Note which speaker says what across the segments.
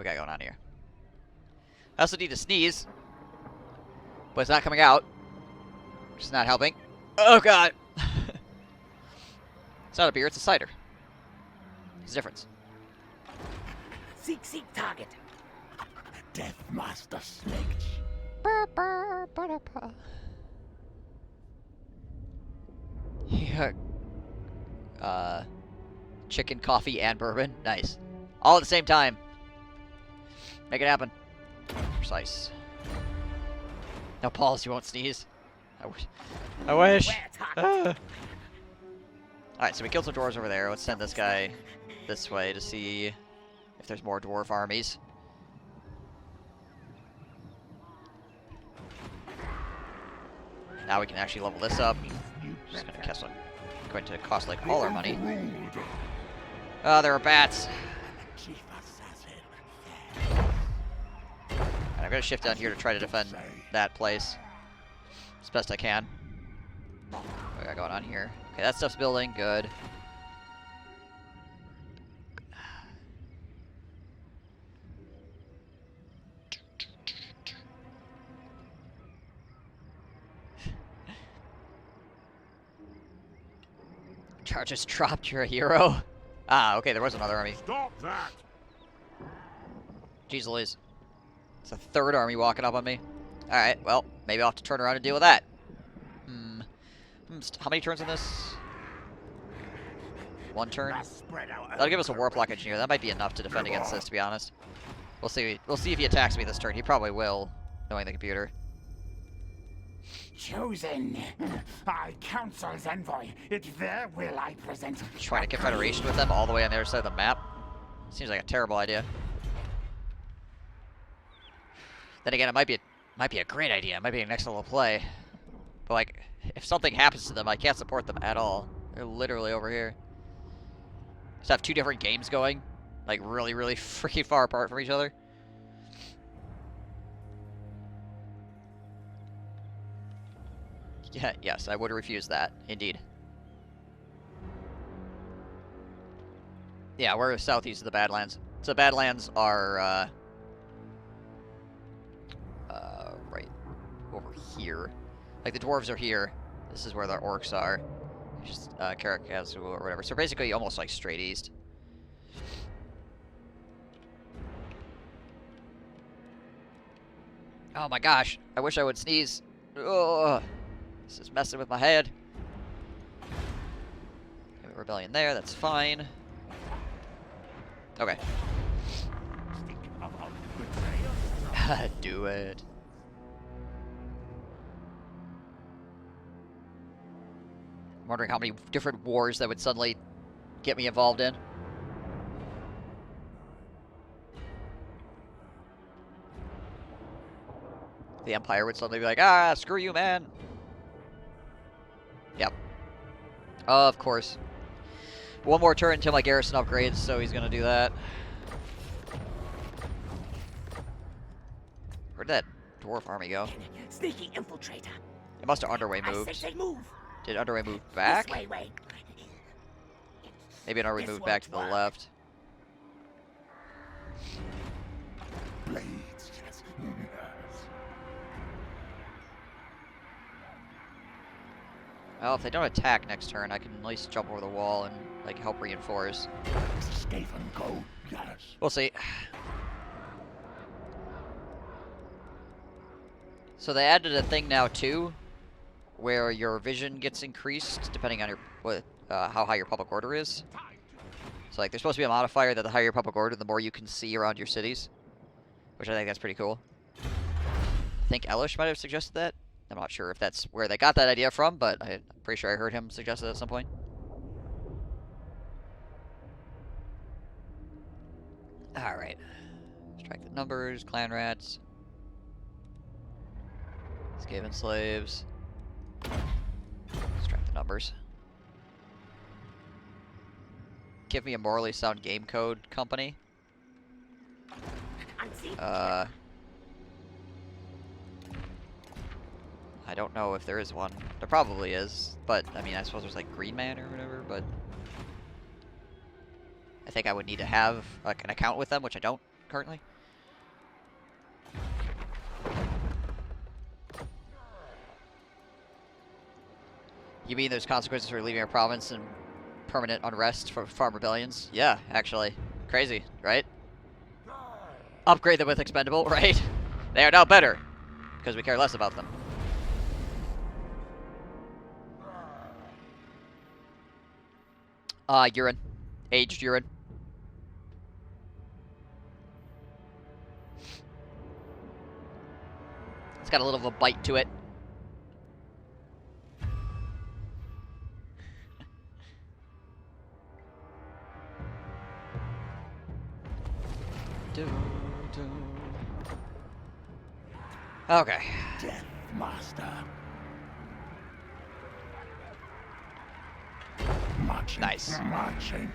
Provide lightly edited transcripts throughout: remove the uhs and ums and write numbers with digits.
Speaker 1: we got going on here? I also need to sneeze, but it's not coming out, which is not helping. Oh god! It's not a beer, it's a cider. There's a difference.
Speaker 2: Seek target.
Speaker 3: Death Master Snake.
Speaker 1: Yeah. Chicken, coffee, and bourbon. Nice. All at the same time. Make it happen. Precise. No, Pauls, you won't sneeze. I wish. Alright, so we killed some dwarves over there. Let's send this guy this way to see if there's more dwarf armies. Now we can actually level this up. Just going to cost like all our money. Oh, there are bats. And I'm going to shift down here to try to defend that place as best I can. What we got going on here? Okay, that stuff's building. Good. Charges dropped, you're a hero. Ah, okay, there was another army.
Speaker 3: Stop that!
Speaker 1: Jeez Louise. It's a third army walking up on me. Alright, well, maybe I'll have to turn around and deal with that. How many turns in this? One turn? That'll give us a warlock engineer. That might be enough to defend against this, to be honest. We'll see. We'll see if he attacks me this turn. He probably will, knowing the computer.
Speaker 2: Chosen. I counsel's envoy. It's their will I present.
Speaker 1: Trying to confederation with them all the way on the other side of the map. Seems like a terrible idea. Then again, it might be a great idea. It might be an next level play. But like, if something happens to them, I can't support them at all. They're literally over here. Just have two different games going, like really, really freaking far apart from each other. Yeah, yes, I would refuse that, indeed. Yeah, we're southeast of the Badlands. So the Badlands are, right over here. Like, the dwarves are here. This is where the orcs are. Just, Caracas or whatever. So basically, almost, like, straight east. Oh my gosh, I wish I would sneeze. Ugh. This is messing with my head. Have a rebellion there, that's fine. Okay. Do it. I'm wondering how many different wars that would suddenly get me involved in. The Empire would suddenly be like, ah, screw you, man. Yep. Of course. One more turn until my garrison upgrades, so he's gonna do that. Where'd that dwarf army go?
Speaker 2: Sneaky infiltrator.
Speaker 1: It must have underway
Speaker 2: I
Speaker 1: moved.
Speaker 2: said move.
Speaker 1: Did underway move back?
Speaker 2: This way.
Speaker 1: Maybe underway moved back to the left.
Speaker 3: Blades.
Speaker 1: Well, if they don't attack next turn, I can at least jump over the wall and like help reinforce.
Speaker 3: Stephen, go. Yes.
Speaker 1: We'll see. So they added a thing now too, where your vision gets increased depending on your how high your public order is. So like, there's supposed to be a modifier that the higher your public order, the more you can see around your cities, which I think that's pretty cool. I think Elish might have suggested that. I'm not sure if that's where they got that idea from, but I'm pretty sure I heard him suggest it at some point. Alright. Strike the numbers, clan rats. Skaven slaves. Strike the numbers. Give me a morally sound game code company. I don't know if there is one. There probably is, but I mean, I suppose there's like Green Man or whatever, but I think I would need to have like an account with them, which I don't currently. You mean there's consequences for leaving a province and permanent unrest for farm rebellions? Yeah, actually. Crazy, right? Upgrade them with expendable, right? They are now better, because we care less about them. Urine. Aged urine. It's got a little of a bite to it. Okay.
Speaker 3: Death Master. Marching.
Speaker 1: Nice.
Speaker 3: Marching.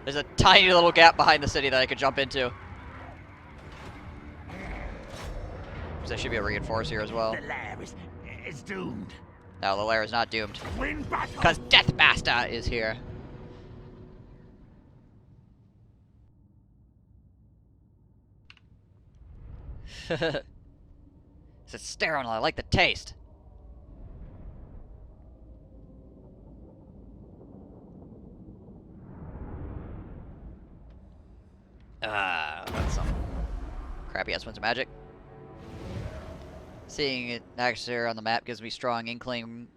Speaker 1: There's a tiny little gap behind the city that I could jump into. There should be a reinforce here as well.
Speaker 3: The lair is doomed.
Speaker 1: No, the lair is not doomed.
Speaker 3: Win battle.
Speaker 1: Because Deathmaster is here. It's sterile. I like the taste. That's some crappy ass winds of magic. Seeing it next here on the map gives me strong inkling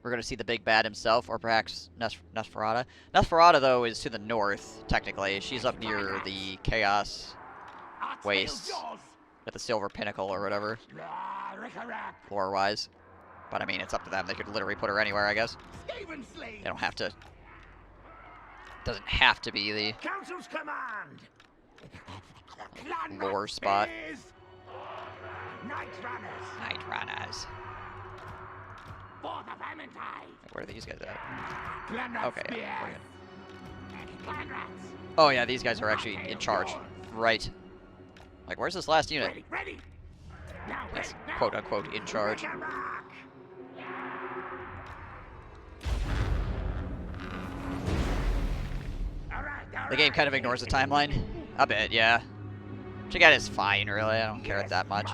Speaker 1: we're going to see the big bad himself, or perhaps Nosferatu. Nosferatu, though, is to the north, technically. She's up near the Chaos Wastes, at the Silver Pinnacle or whatever, lore-wise. But, I mean, it's up to them. They could literally put her anywhere, I guess. They don't have to. Doesn't have to be the
Speaker 3: Council's command.
Speaker 1: lore spot.
Speaker 3: Night runners.
Speaker 1: Night Runners.
Speaker 3: For the Valentine.
Speaker 1: Where are these guys at?
Speaker 3: Glenrod
Speaker 1: Okay, yeah, we're
Speaker 3: spears.
Speaker 1: good.
Speaker 3: Glenrods.
Speaker 1: Oh, yeah, these guys are actually in charge. Right. Like, where's this last unit?
Speaker 3: Ready, ready. Now,
Speaker 1: Yes,
Speaker 3: ready, now.
Speaker 1: quote-unquote in charge.
Speaker 3: Make a mark. All right, all
Speaker 1: The game
Speaker 3: right.
Speaker 1: kind of ignores the timeline. A bit, yeah. Which again is fine, really. I don't care that much.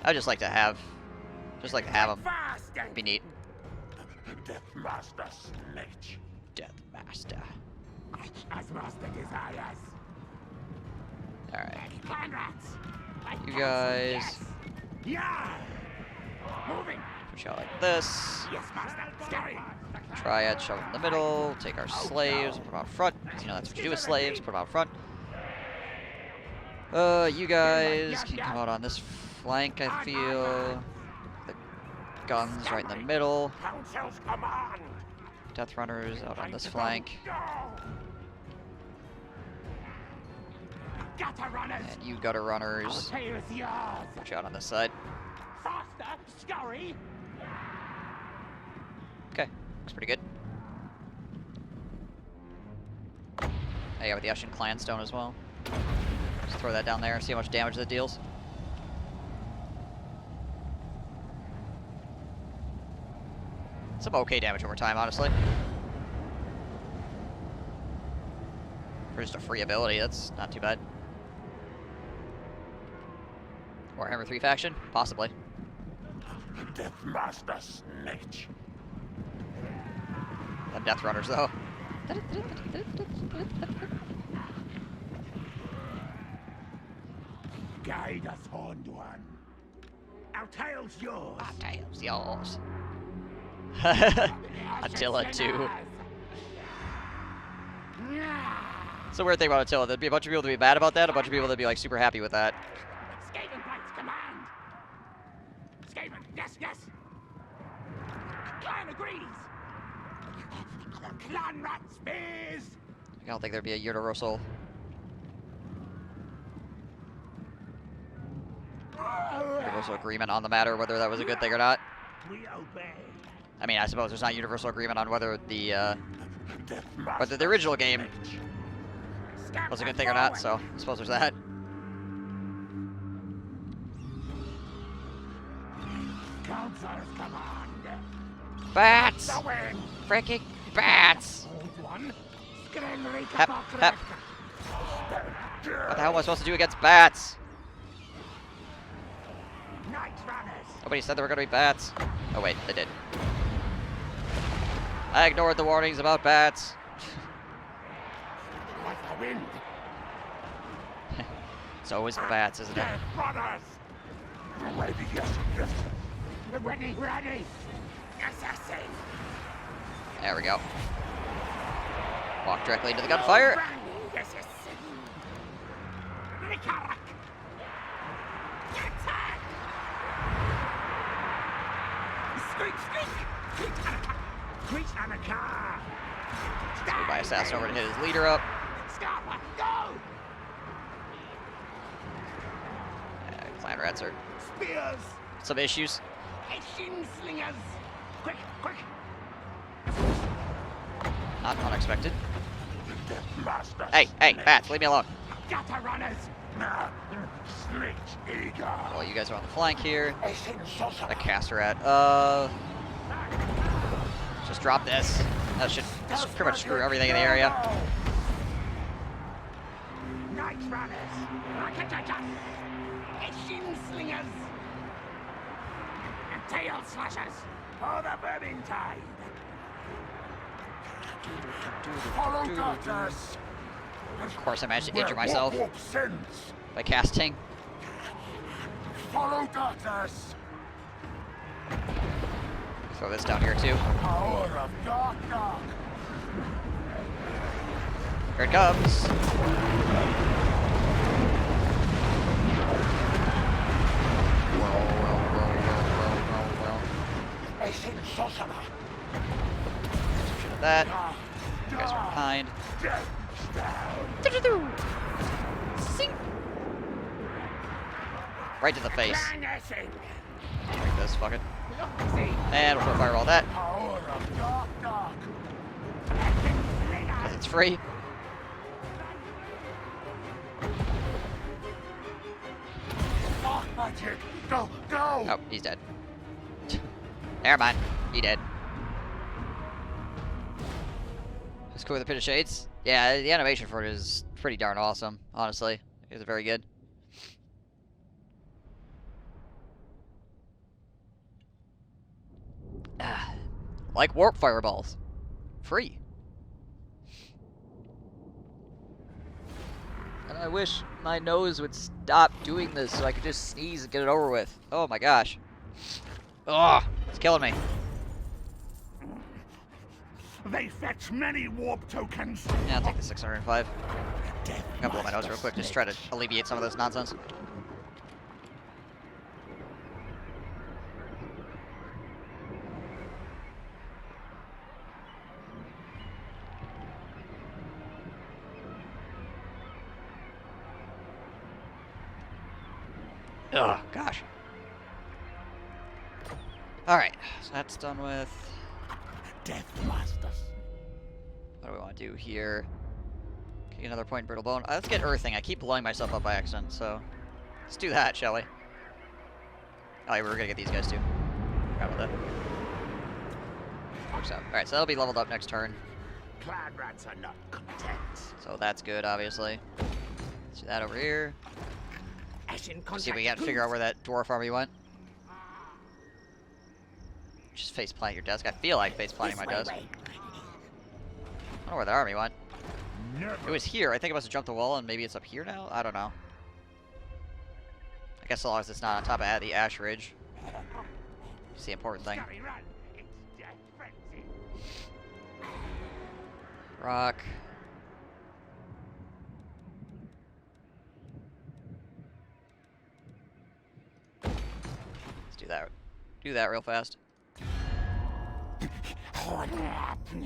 Speaker 1: I just like to have them.
Speaker 3: Fast and
Speaker 1: Be neat.
Speaker 3: Death Master Snitch.
Speaker 1: Deathmaster.
Speaker 3: As Master desires.
Speaker 1: Alright.
Speaker 3: Glenrods.
Speaker 1: You guys
Speaker 3: Yes. Yeah. Moving.
Speaker 1: push out like this.
Speaker 3: Yes, Master. Scary.
Speaker 1: Triad shove in the middle. Take our slaves, put them out front. You know that's what you do with slaves, put them out front. You guys can come out on this flank, I feel. The guns right in the middle.
Speaker 3: Council's command.
Speaker 1: Death Runners out on this flank.
Speaker 3: Gutter runners.
Speaker 1: And you gutter runners.
Speaker 3: Tail is yours.
Speaker 1: Push out on this side.
Speaker 3: Faster. Scurry.
Speaker 1: Okay, looks pretty good. I got with the Eshin clan stone as well. Just throw that down there, see how much damage that deals. Some okay damage over time, honestly. For just a free ability, that's not too bad. Warhammer 3 faction? Possibly.
Speaker 3: Death Master Snitch.
Speaker 1: Them Death Runners, though.
Speaker 3: Guide us, Horned One. Our tail's yours.
Speaker 1: Ah, tails, yours. Attila, too. It's the weird thing about Attila. There'd be a bunch of people that'd be mad about that, a bunch of people that'd be like super happy with that.
Speaker 3: Skaven Blade's command. Skaven, yes, yes. Clan agrees. Clan rat spears.
Speaker 1: I don't think there'd be a universal agreement on the matter, whether that was a good thing or not.
Speaker 3: We obey.
Speaker 1: I mean, I suppose there's not universal agreement on whether the
Speaker 3: Whether
Speaker 1: the original game was a good thing or not, so I suppose there's that.
Speaker 3: Council's command.
Speaker 1: Bats!
Speaker 3: The wind.
Speaker 1: Freaking bats!
Speaker 3: Hold one. Skrenrika
Speaker 1: Hep,
Speaker 3: Bokrek.
Speaker 1: hep. What the hell am I supposed to do against bats?
Speaker 3: Night runners.
Speaker 1: Nobody said there were gonna be bats. Oh wait, I did. I ignored the warnings about bats.
Speaker 3: Like the wind.
Speaker 1: It's always bats, isn't it?
Speaker 3: Dead brothers. Ready, yes, yes. Ready, ready. Assassin.
Speaker 1: There we go. Walk directly into the gunfire.
Speaker 3: Assassin. Rikarak. Attack. Squeak, squeak. Squeak, Anaka. Squeak, Anaka.
Speaker 1: Move by assassin over to hit his leader up.
Speaker 3: Scarpa, go.
Speaker 1: Clan rats are
Speaker 3: Spears.
Speaker 1: some issues.
Speaker 3: Eshin slingers. Quick, quick.
Speaker 1: Not unexpected.
Speaker 3: Death masters.
Speaker 1: Hey, bats, leave me alone.
Speaker 3: Gutter runners. Slit eagle.
Speaker 1: Well, you guys are on the flank here.
Speaker 3: Eshin saucer.
Speaker 1: A caster rat. Just drop this. That should pretty much screw everything in the area.
Speaker 3: Night runners. Rakatata. Eshin slingers. And tail slashers. For the burning tide. Follow daughters.
Speaker 1: Of course, I managed to injure myself by casting.
Speaker 3: Follow daughters.
Speaker 1: Throw this down here too.
Speaker 3: Power of dark.
Speaker 1: Here it comes.
Speaker 3: Eshin sorcerer.
Speaker 1: Shoot at that. You guys are behind. Right to the face. Like this, fuck it. And we'll fireball that.
Speaker 3: Power of dark.
Speaker 1: Because it's free.
Speaker 3: Dark magic. Go, go.
Speaker 1: Oh, he's dead. Never mind. He dead. Let's go with the Pit of Shades. Yeah, the animation for it is pretty darn awesome, honestly. It's very good. Like warp fireballs. Free. And I wish my nose would stop doing this so I could just sneeze and get it over with. Oh my gosh. Ugh, it's killing me.
Speaker 3: They fetch many warp tokens.
Speaker 1: Yeah, I'll take the 605. I'm gonna blow my nose real quick, just try to alleviate some of this nonsense. Oh, gosh. Alright, so that's done with.
Speaker 3: Death masters.
Speaker 1: What do we want to do here? Get another point in brittle bone. Let's get earthing. I keep blowing myself up by accident, so let's do that, shall we? Oh, yeah, we're gonna get these guys too. Forgot about that. Works out. Alright, so that'll be leveled up next turn.
Speaker 3: Clan rats are not content.
Speaker 1: So that's good, obviously. Let's do that over here.
Speaker 3: Eshin
Speaker 1: See if we can't figure out where that dwarf army went. Just face plant your desk. I feel like face planting my desk. I don't know where the army went. It was here. I think it must have jumped the wall and maybe it's up here now? I don't know. I guess as long as it's not on top of the ash ridge. It's the important thing. Rock. Let's do that. Do that real fast.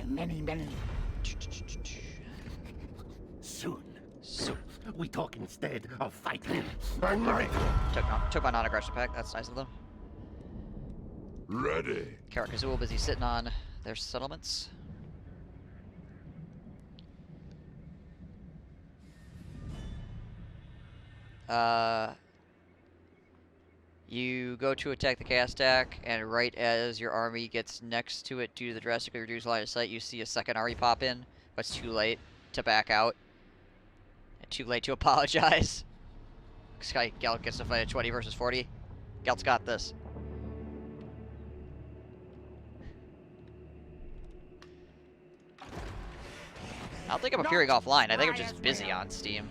Speaker 3: Many. Soon. We talk instead of fighting.
Speaker 1: Alright. Took my non-aggression pack. That's nice of them.
Speaker 3: Ready.
Speaker 1: Karakazul busy sitting on their settlements. You go to attack the cast stack, and right as your army gets next to it due to the drastically reduced line of sight, you see a second army pop in, but it's too late to back out. And too late to apologize. Gelt gets to fight a 20 versus 40. Gelt's got this. I don't think I'm appearing offline. I think I'm just busy on Steam.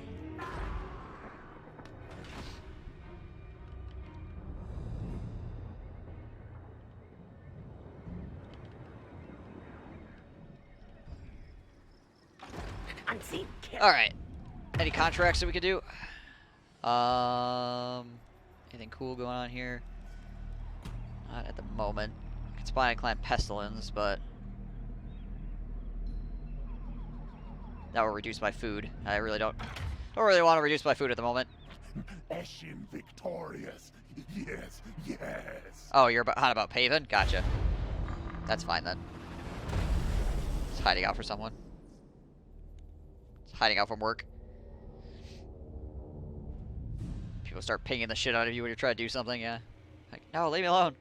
Speaker 1: Alright. Any contracts that we could do? Anything cool going on here? Not at the moment. I could spy and climb Pestilence, but that will reduce my food. I really don't really want to reduce my food at the moment.
Speaker 3: Eshin victorious. Yes, yes.
Speaker 1: Oh, you're on about Paven? Gotcha. That's fine then. It's hiding out for someone. It's hiding out from work. People start pinging the shit out of you when you're trying to do something, yeah. Like, no, leave me alone.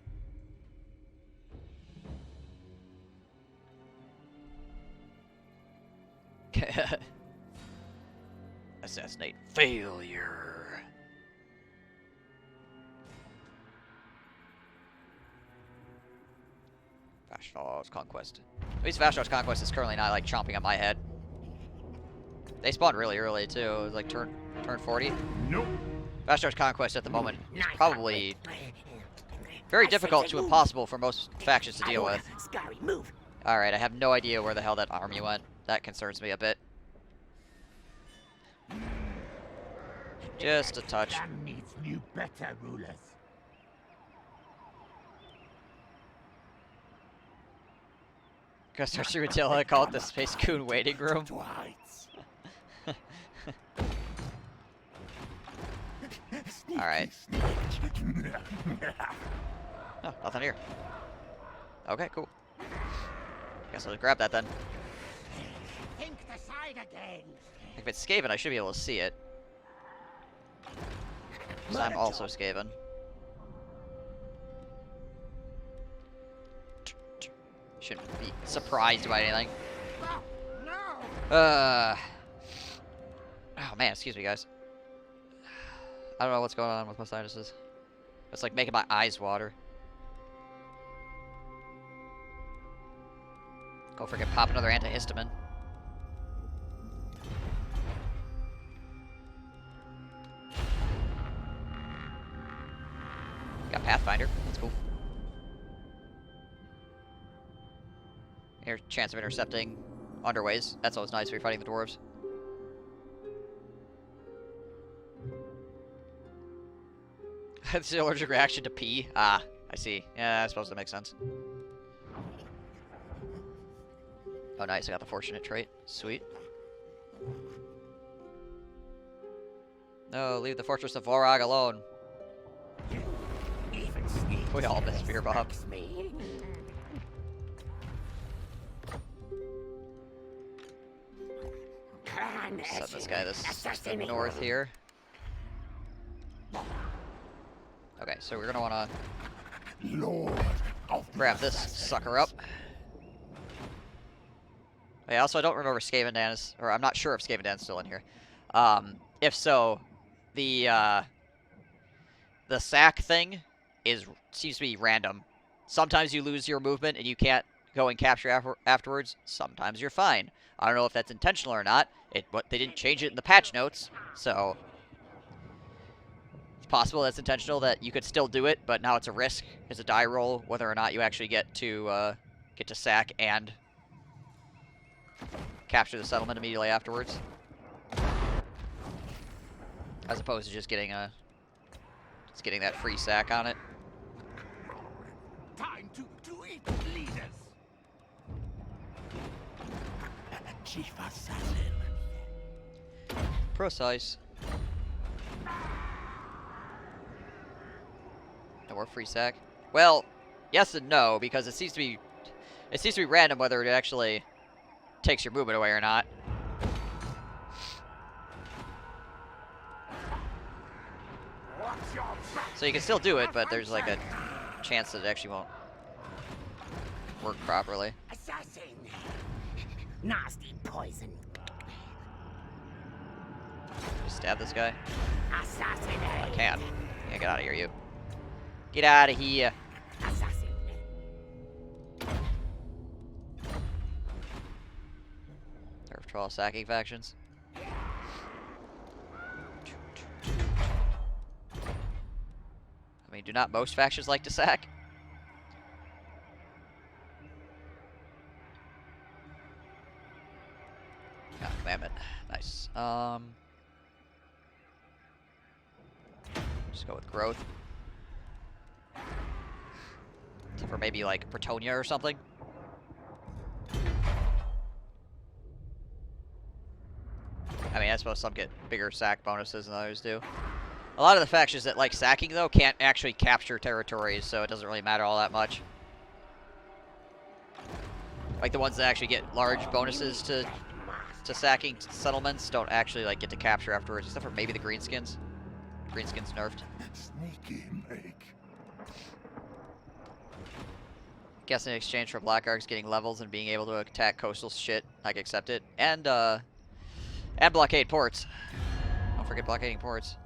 Speaker 1: Assassinate failure. Vashtor's Conquest. At least Vashtor's Conquest is currently not like chomping at my head. They spawned really early too. It was like turn 40.
Speaker 3: Nope.
Speaker 1: Vashtor's Conquest at the moment is probably very difficult to impossible for most factions to deal with. Alright, I have no idea where the hell that army went. That concerns me a bit. Just a touch.
Speaker 3: Land needs new, better rulers.
Speaker 1: Gonna start through until I call it the Spacegoon waiting room.
Speaker 3: Twice.
Speaker 1: Alright. Oh, nothing here. Okay, cool. Guess I'll just grab that then.
Speaker 3: Think the side again.
Speaker 1: If it's Skaven, I should be able to see it. Because I'm also Skaven. Shouldn't be surprised by anything. Oh man, excuse me guys. I don't know what's going on with my sinuses. It's like making my eyes water. Go freaking pop another antihistamine. Got Pathfinder. That's cool. Here's chance of intercepting underways. That's always nice when you're fighting the dwarves. It's an allergic reaction to pee. Ah, I see. Yeah, I suppose that makes sense. Oh, nice. I got the fortunate trait. Sweet. No, leave the fortress of Vorag alone. We all miss Beer Bob. Send this guy this north here. Okay, so we're gonna wanna grab this sucker up. Yeah, also I don't remember Skavendan is, or I'm not sure if Skavendan's still in here. If so, the sack thing seems to be random. Sometimes you lose your movement and you can't go and capture afterwards. Sometimes you're fine. I don't know if that's intentional or not. But they didn't change it in the patch notes, so it's possible that's intentional, that you could still do it, but now it's a risk. It's a die roll whether or not you actually get to sack and capture the settlement immediately afterwards, as opposed to just getting that free sack on it.
Speaker 3: Time to eat, leaders. Chief assassin.
Speaker 1: Precise. No more free sack. Well, yes and no, because it seems to be random whether it actually takes your movement away or not. So you can still do it, but there's like a chance that it actually won't work properly.
Speaker 3: Assassin. Nasty poison.
Speaker 1: Just stab this guy.
Speaker 3: Assassin.
Speaker 1: I can. Yeah, get out of here, you. Get out of here.
Speaker 3: Assassin.
Speaker 1: Nerve for all sacking factions. I mean, do not most factions like to sack? Ah, commandment. Nice. Just go with growth. Except for maybe like Bretonia or something. I mean, I suppose some get bigger sack bonuses than others do. A lot of the factions that like sacking, though, can't actually capture territories, so it doesn't really matter all that much. Like, the ones that actually get large bonuses to sacking settlements don't actually, like, get to capture afterwards, except for maybe the greenskins. Greenskins nerfed.
Speaker 3: Sneaky make.
Speaker 1: Guess in exchange for Black Arcs getting levels and being able to attack coastal shit, I can accept it. And blockade ports. Don't forget blockading ports.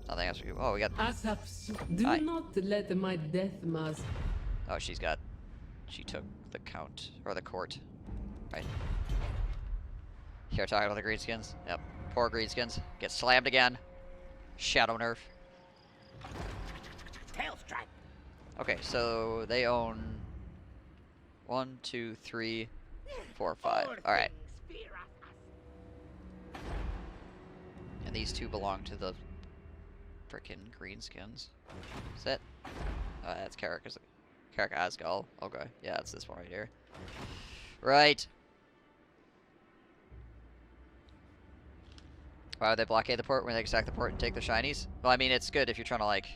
Speaker 1: Nothing else we do. Oh, we got...
Speaker 4: Do
Speaker 1: Hi.
Speaker 4: not let my death mask.
Speaker 1: Oh, she took the count, or the court. Right. Here, talking about the greenskins. Yep. Poor greenskins. Get slammed again. Shadow nerf.
Speaker 2: Tail strike.
Speaker 1: Okay, so they own 1, 2, 3, 4, 5. Alright. And these two belong to the frickin' greenskins. Is that? That's Caracas. Asgal. Okay, yeah, it's this one right here. Right. Why would they blockade the port when they can sack the port and take the shinies? Well, I mean, it's good if you're trying to, like,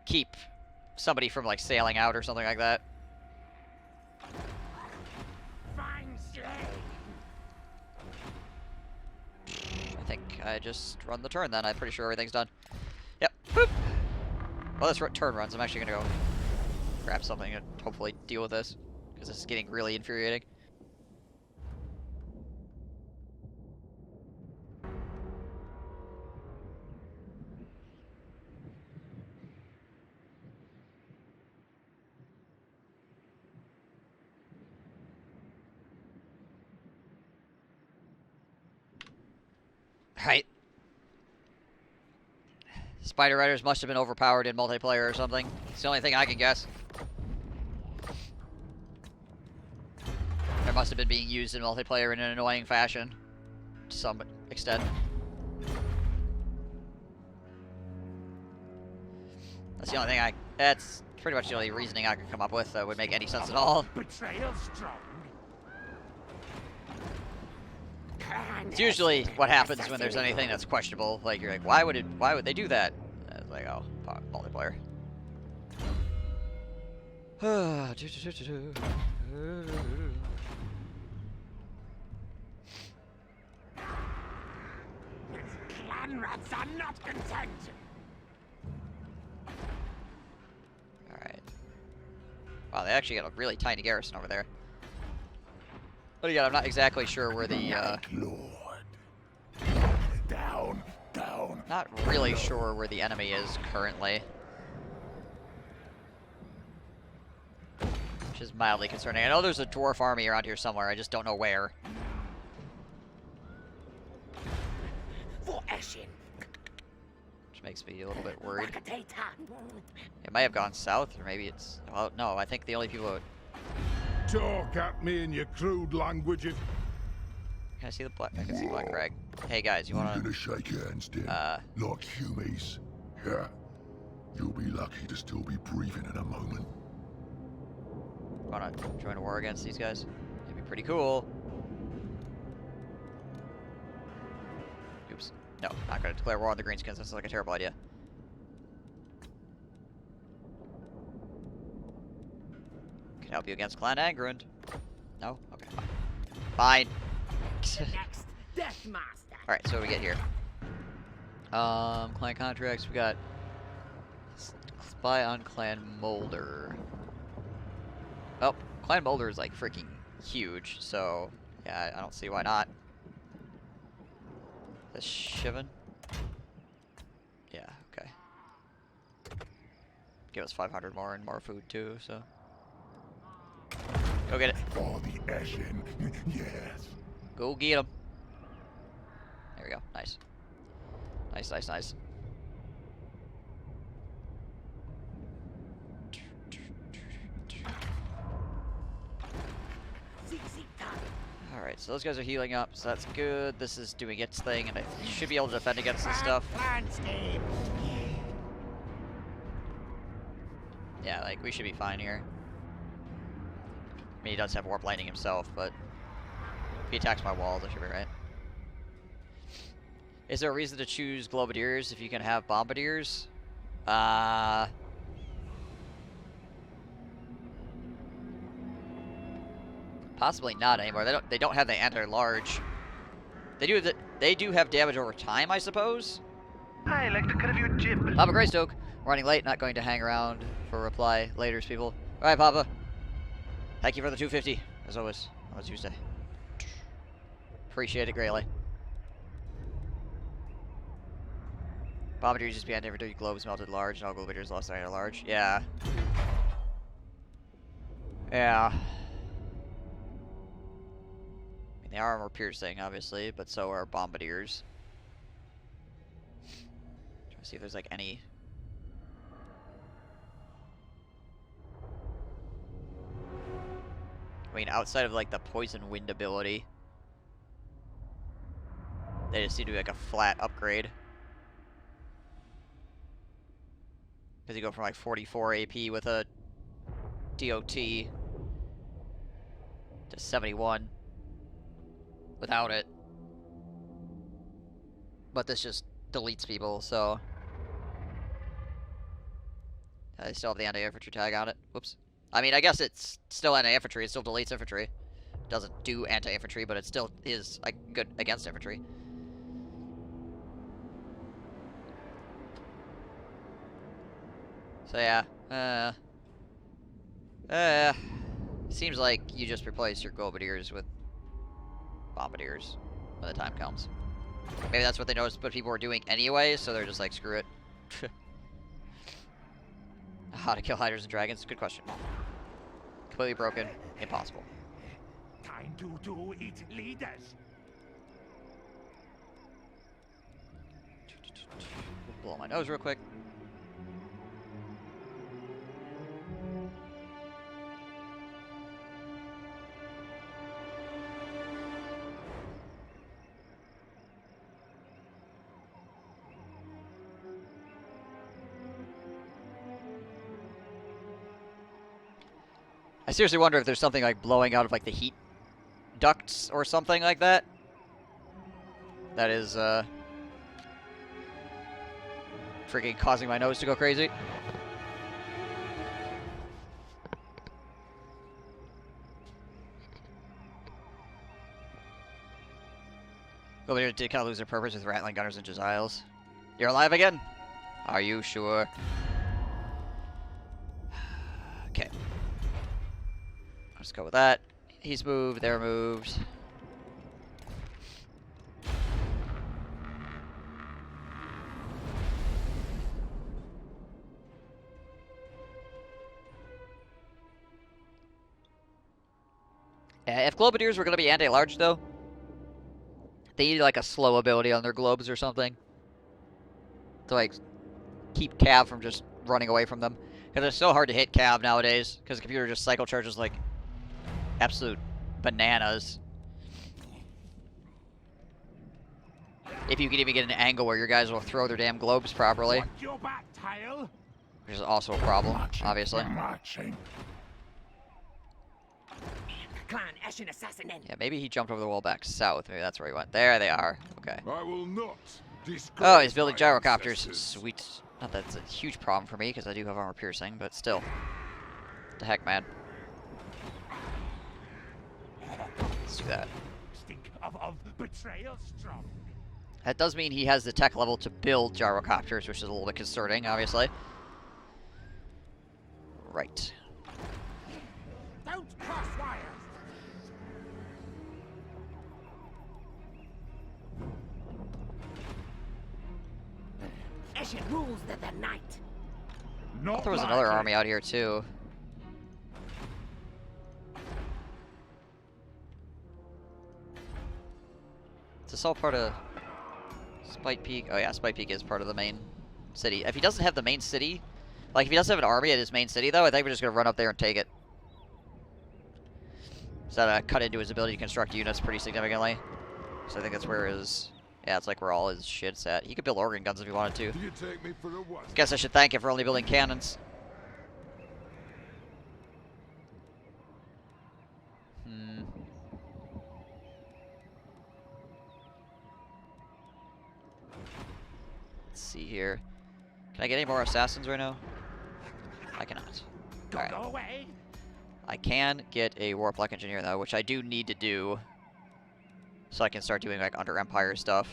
Speaker 1: keep somebody from, like, sailing out or something like that.
Speaker 2: Fine slay.
Speaker 1: I think I just run the turn then. I'm pretty sure everything's done. Yep. Boop. Well, this turn runs. I'm actually going to go grab something and hopefully deal with this, because this is getting really infuriating. Right. Spider Riders must have been overpowered in multiplayer or something. It's the only thing I can guess. They must have been being used in multiplayer in an annoying fashion, to some extent. That's the only thing that's pretty much the only reasoning I could come up with that would make any sense at all.
Speaker 2: Betrayal strong.
Speaker 1: It's usually what happens when there's anything that's questionable. Like, you're like, why would they do that? And it's like, oh, fuck, multiplayer.
Speaker 2: Clan rats are not content.
Speaker 1: Alright. Wow, they actually got a really tiny garrison over there. But again, I'm not exactly sure where the,
Speaker 3: Lord. Down, down.
Speaker 1: not really sure where the enemy is currently. Which is mildly concerning. I know there's a dwarf army around here somewhere, I just don't know where.
Speaker 2: For Eshin.
Speaker 1: Which makes me a little bit worried. It might have gone south, or maybe it's... Well, no, I think the only people...
Speaker 3: Talk at me in your crude languages.
Speaker 1: Can I see the black? I can see Black Crag. Hey guys, you
Speaker 3: You're
Speaker 1: wanna...
Speaker 3: gonna shake hands, then, like humies. Yeah. You'll be lucky to still be breathing in a moment.
Speaker 1: Wanna join a war against these guys? It'd be pretty cool. Oops. No, not gonna declare war on the Greenskins. That's like a terrible idea. Can help you against Clan Angrund. No? Okay, fine. Fine.
Speaker 2: Next, Death Master.
Speaker 1: Alright, so what do we get here? Clan contracts, we got spy on Clan Molder. Oh, Clan Molder is like freaking huge, so yeah, I don't see why not. The Shivan? Yeah, okay. Give us 500 more and more food too, so. Go Go get it.
Speaker 3: For the Eshin, yes.
Speaker 1: Go get him. There we go. Nice. Nice, nice, nice. Alright, so those guys are healing up, so that's good. This is doing its thing, and I should be able to defend against this stuff. Yeah, like, we should be fine here. I mean, he does have warp lightning himself, but if he attacks my walls, I should be right. Is there a reason to choose Globadiers if you can have Bombardiers? Possibly not anymore. They don't have the anti-large. They do have damage over time, I suppose.
Speaker 5: I like to cut your jib.
Speaker 1: Papa Greystoke, running late, not going to hang around for a reply. Laters, people. All right, Papa. Thank you for the 250, as always, on a Tuesday. Appreciate it greatly. Bombardiers just behind every 30 globes melted large, and all Globadiers lost their large. Yeah. Yeah. They are armor piercing, obviously, but so are Bombardiers. Trying to see if there's like any. I mean, outside of like the poison wind ability, they just seem to be like a flat upgrade. Because you go from like 44 AP with a DOT to 71 without it. But this just deletes people, so I still have the anti-infantry tag on it. Whoops. I mean, I guess it's still anti-infantry. It still deletes infantry. Doesn't do anti-infantry, but it still is like good against infantry. So yeah, seems like you just replace your Globadiers with Bombardiers when the time comes. Maybe that's what they noticed, but people were doing anyway, so they're just like, screw it. How to kill Hydras and Dragons? Good question. Completely broken. Impossible.
Speaker 2: Time to do it, leaders.
Speaker 1: Blow my nose real quick. I seriously wonder if there's something like blowing out of like the heat ducts or something like that. That is freaking causing my nose to go crazy. Globadiers did kind of lose their purpose with rattling gunners and Jaziles. You're alive again? Are you sure? Okay. Let's go with that. He's moved, they're moved. If Globadiers were going to be anti-large, though, they need like a slow ability on their globes or something to like keep Cav from just running away from them. Because it's so hard to hit Cav nowadays, because the computer just cycle charges like absolute bananas. If you can even get an angle where your guys will throw their damn globes properly.
Speaker 2: Want your back, Tile?
Speaker 1: Which is also a problem, obviously.
Speaker 3: Marching.
Speaker 6: Clan Eshin assassin.
Speaker 1: Yeah, maybe he jumped over the wall back south. Maybe that's where he went. There they are. Okay.
Speaker 3: I will not disgrace
Speaker 1: Oh, he's building
Speaker 3: my
Speaker 1: gyrocopters.
Speaker 3: ancestors.
Speaker 1: Sweet. Not that it's a huge problem for me, because I do have armor piercing, but still. What the heck, man? Let's do that.
Speaker 2: Stink of betrayal strong.
Speaker 1: That does mean he has the tech level to build gyrocopters, which is a little bit concerning, obviously. Right.
Speaker 2: Don't cross wires.
Speaker 6: Eshin rules the night.
Speaker 1: I thought there was another army out here, too. this all part of Spike Peak? Oh yeah, Spike Peak is part of the main city. If he doesn't have the main city, like if he doesn't have an army at his main city though, I think we're just gonna run up there and take it. So that cut into his ability to construct units pretty significantly. So I think that's where his, yeah, it's like where all his shit's at. He could build organ guns if he wanted to.
Speaker 3: You take me for a what?
Speaker 1: Guess I should thank him for only building cannons. Let's see here. Can I get any more assassins right now? I cannot. Alright.
Speaker 2: Go away.
Speaker 1: I can get a warp-like engineer though, which I do need to do. So I can start doing like under Empire stuff.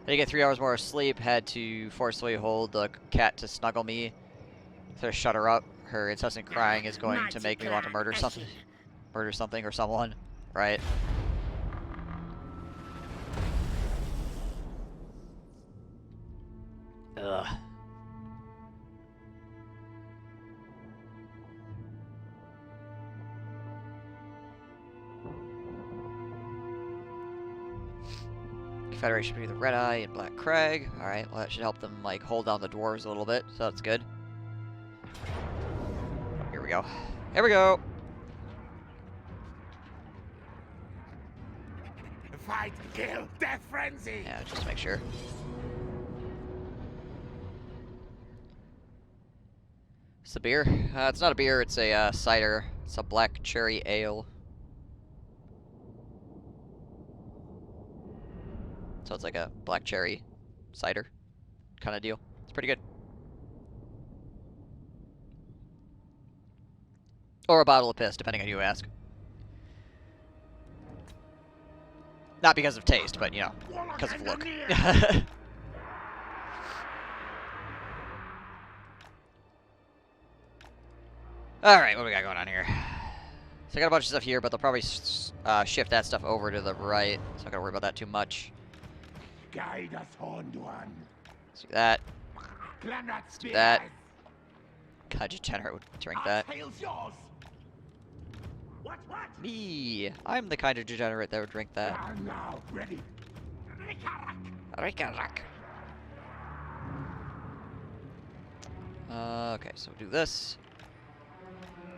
Speaker 1: I get 3 hours more of sleep, had to forcefully hold the cat to snuggle me. To shut her up. Her incessant crying is going to make me want to murder something. Murder something or someone. Right? Ugh. Confederation between the Red Eye and Black Crag. Alright, well that should help them like hold down the dwarves a little bit, so that's good. Here we go. Here we go!
Speaker 2: Fight, kill, death frenzy.
Speaker 1: Yeah, just to make sure. It's a beer? It's not a beer, it's a cider. It's a black cherry ale. So it's like a black cherry cider kind of deal. It's pretty good. Or a bottle of piss, depending on who you ask. Not because of taste, but, you know, because of look. Alright, what do we got going on here? So I got a bunch of stuff here, but they'll probably shift that stuff over to the right. So I don't gotta worry about that too much.
Speaker 2: Guide us, Horned One.
Speaker 1: Let's do that.
Speaker 2: Let's
Speaker 1: do that. God, degenerate would drink that.
Speaker 2: Yours. What?
Speaker 1: Me! I'm the kind of degenerate that would drink that.
Speaker 2: Now, ready.
Speaker 1: Rikarak. Okay, so we'll do this.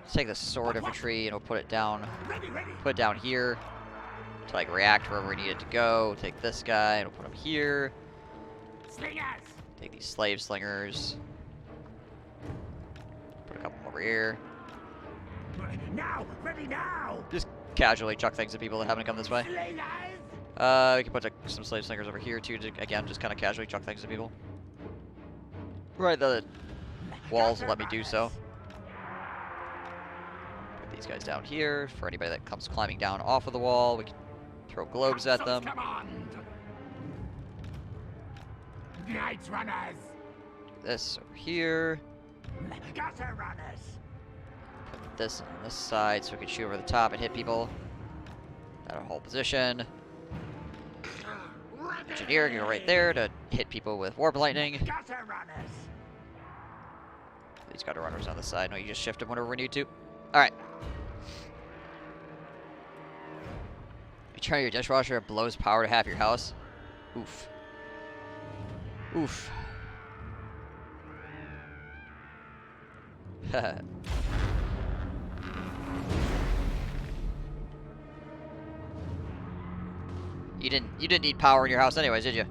Speaker 1: Let's take the sword infantry and we'll put it down.
Speaker 2: Ready.
Speaker 1: Put it down here to like react wherever we need it to go. Take this guy and we'll put him here.
Speaker 2: Slingers.
Speaker 1: Take these slave slingers. Put a couple over here.
Speaker 2: Now, ready now.
Speaker 1: Just casually chuck things at people that happen to come this way.
Speaker 2: Slingers.
Speaker 1: We can put some slave slingers over here too. To, again, just kind of casually chuck things at people. Right, the walls will let me do so. Put these guys down here for anybody that comes climbing down off of the wall. We can throw globes at them.
Speaker 2: Knights runners.
Speaker 1: This over here.
Speaker 2: Gutter runners.
Speaker 1: Put this on this side so we can shoot over the top and hit people. That'll hold position. Engineer can go right there to hit people with warp lightning.
Speaker 2: Gutter runners.
Speaker 1: These gutter runners on the side. No, you just shift them whenever we need to. Alright. You turn your dishwasher, it blows power to half your house. Oof. Oof. You didn't need power in your house anyways, did you?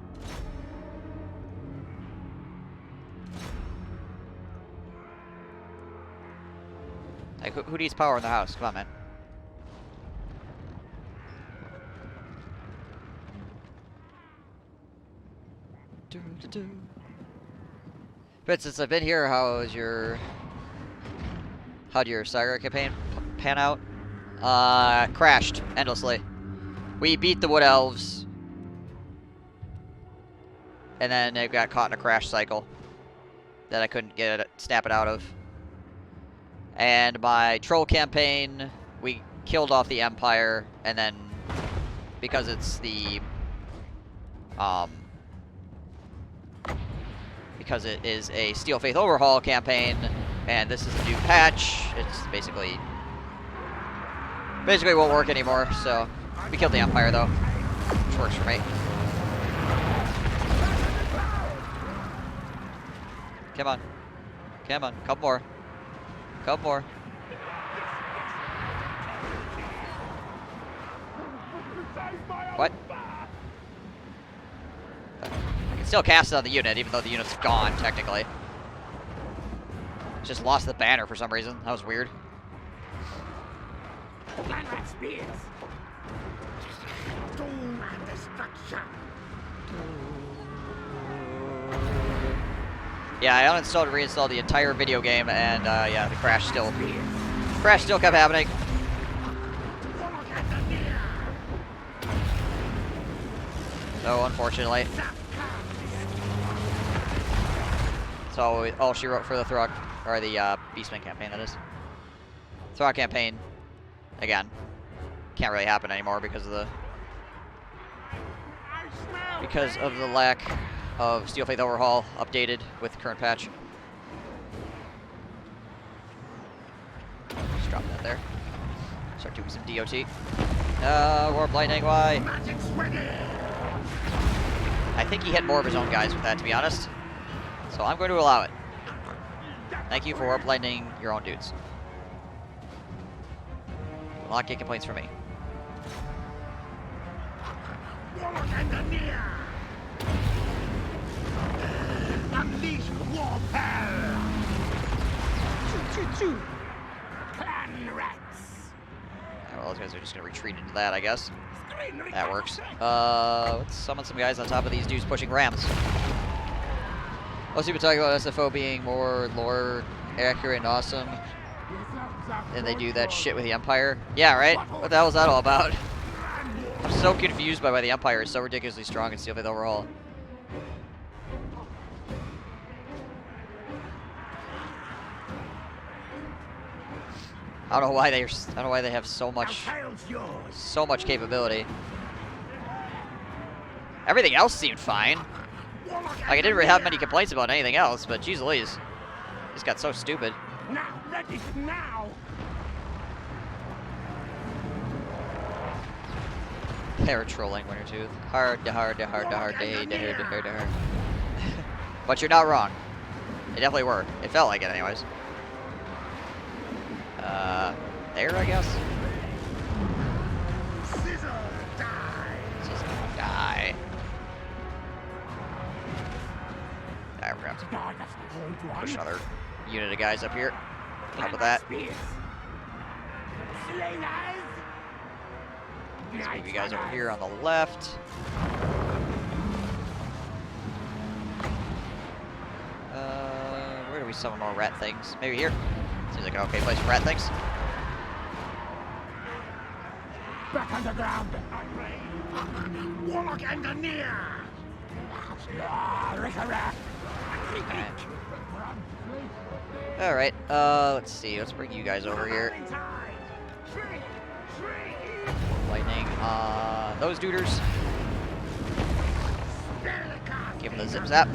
Speaker 1: Like, who needs power in the house? Come on, man. But since I've been here, how'd your Saga campaign pan out? Crashed endlessly. We beat the Wood Elves, and then it got caught in a crash cycle that I couldn't snap it out of. And my troll campaign, we killed off the Empire, and then because it's the because it is a Steel Faith overhaul campaign, and this is the new patch, it's basically Basically, it won't work anymore. So we killed the Empire though, which works for me. Come on, come on, couple more, couple more. What? I can still cast it on the unit, even though the unit's gone, technically. Just lost the banner for some reason. That was weird.
Speaker 6: Clan rat spears. Doom and destruction.
Speaker 1: Yeah, I uninstalled and reinstalled the entire video game, and yeah, the crash still kept happening. So unfortunately, so all she wrote for the Throg, or the Beastman campaign, that is. Throg campaign, again, can't really happen anymore because of the lack of Steel Faith Overhaul updated with current patch. Just drop that there. Start doing some DOT. Warp Lightning, why? I think he hit more of his own guys with that, to be honest. So I'm going to allow it. Thank you for Warp Lightning your own dudes. Will not get complaints from me.
Speaker 2: Unleash warfare! Clan rats!
Speaker 1: Well, those guys are just going to retreat into that, I guess. That works. Let's summon some guys on top of these dudes pushing rams. Most people talk about SFO being more lore accurate and awesome, and they do that shit with the Empire. Yeah, right? What the hell is that all about? I'm so confused by why the Empire is so ridiculously strong in Steel Faith Overhaul. I don't know why they have so much capability. Everything else seemed fine. Like, I didn't really have many complaints about anything else, but geez Louise, this got so stupid.
Speaker 2: Now, ready now!
Speaker 1: They're trolling Wintertooth. Hard. But you're not wrong. They definitely were. It felt like it anyways. There, I guess. Sizzle, die. Alright, we're gonna have to push another unit of guys up here. How about that? Let's move you guys over here on the left. Where do we summon more rat things? Maybe here? Seems like an okay place for rat things.
Speaker 2: Back underground! Warlock engineer!
Speaker 1: Alright, let's see. Let's bring you guys over here. Lightning on those duders. Give them the zip zap.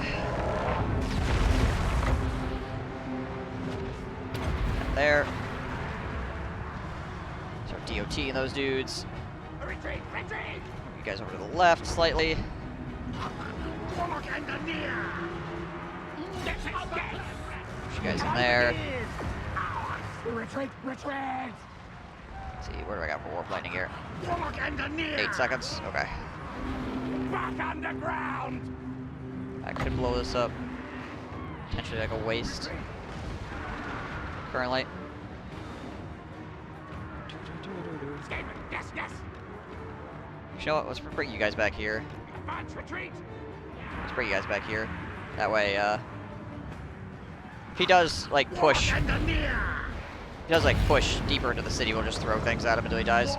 Speaker 1: There. Start DOT-ing those dudes.
Speaker 2: Retreat!
Speaker 1: You guys over to the left slightly.
Speaker 2: Warlock engineer!
Speaker 1: Push you guys in there.
Speaker 2: Retreat!
Speaker 1: Let's see, where do I got for warp lightning here?
Speaker 2: Warlock engineer!
Speaker 1: 8 seconds. Okay.
Speaker 2: Back underground!
Speaker 1: I could blow this up. Potentially like a waste. Currently.
Speaker 2: Yes, yes!
Speaker 1: You know what? Let's bring you guys back here.
Speaker 2: Advance retreat!
Speaker 1: Let's bring you guys back here. That way, if he does like push, deeper into the city, we'll just throw things at him until he dies.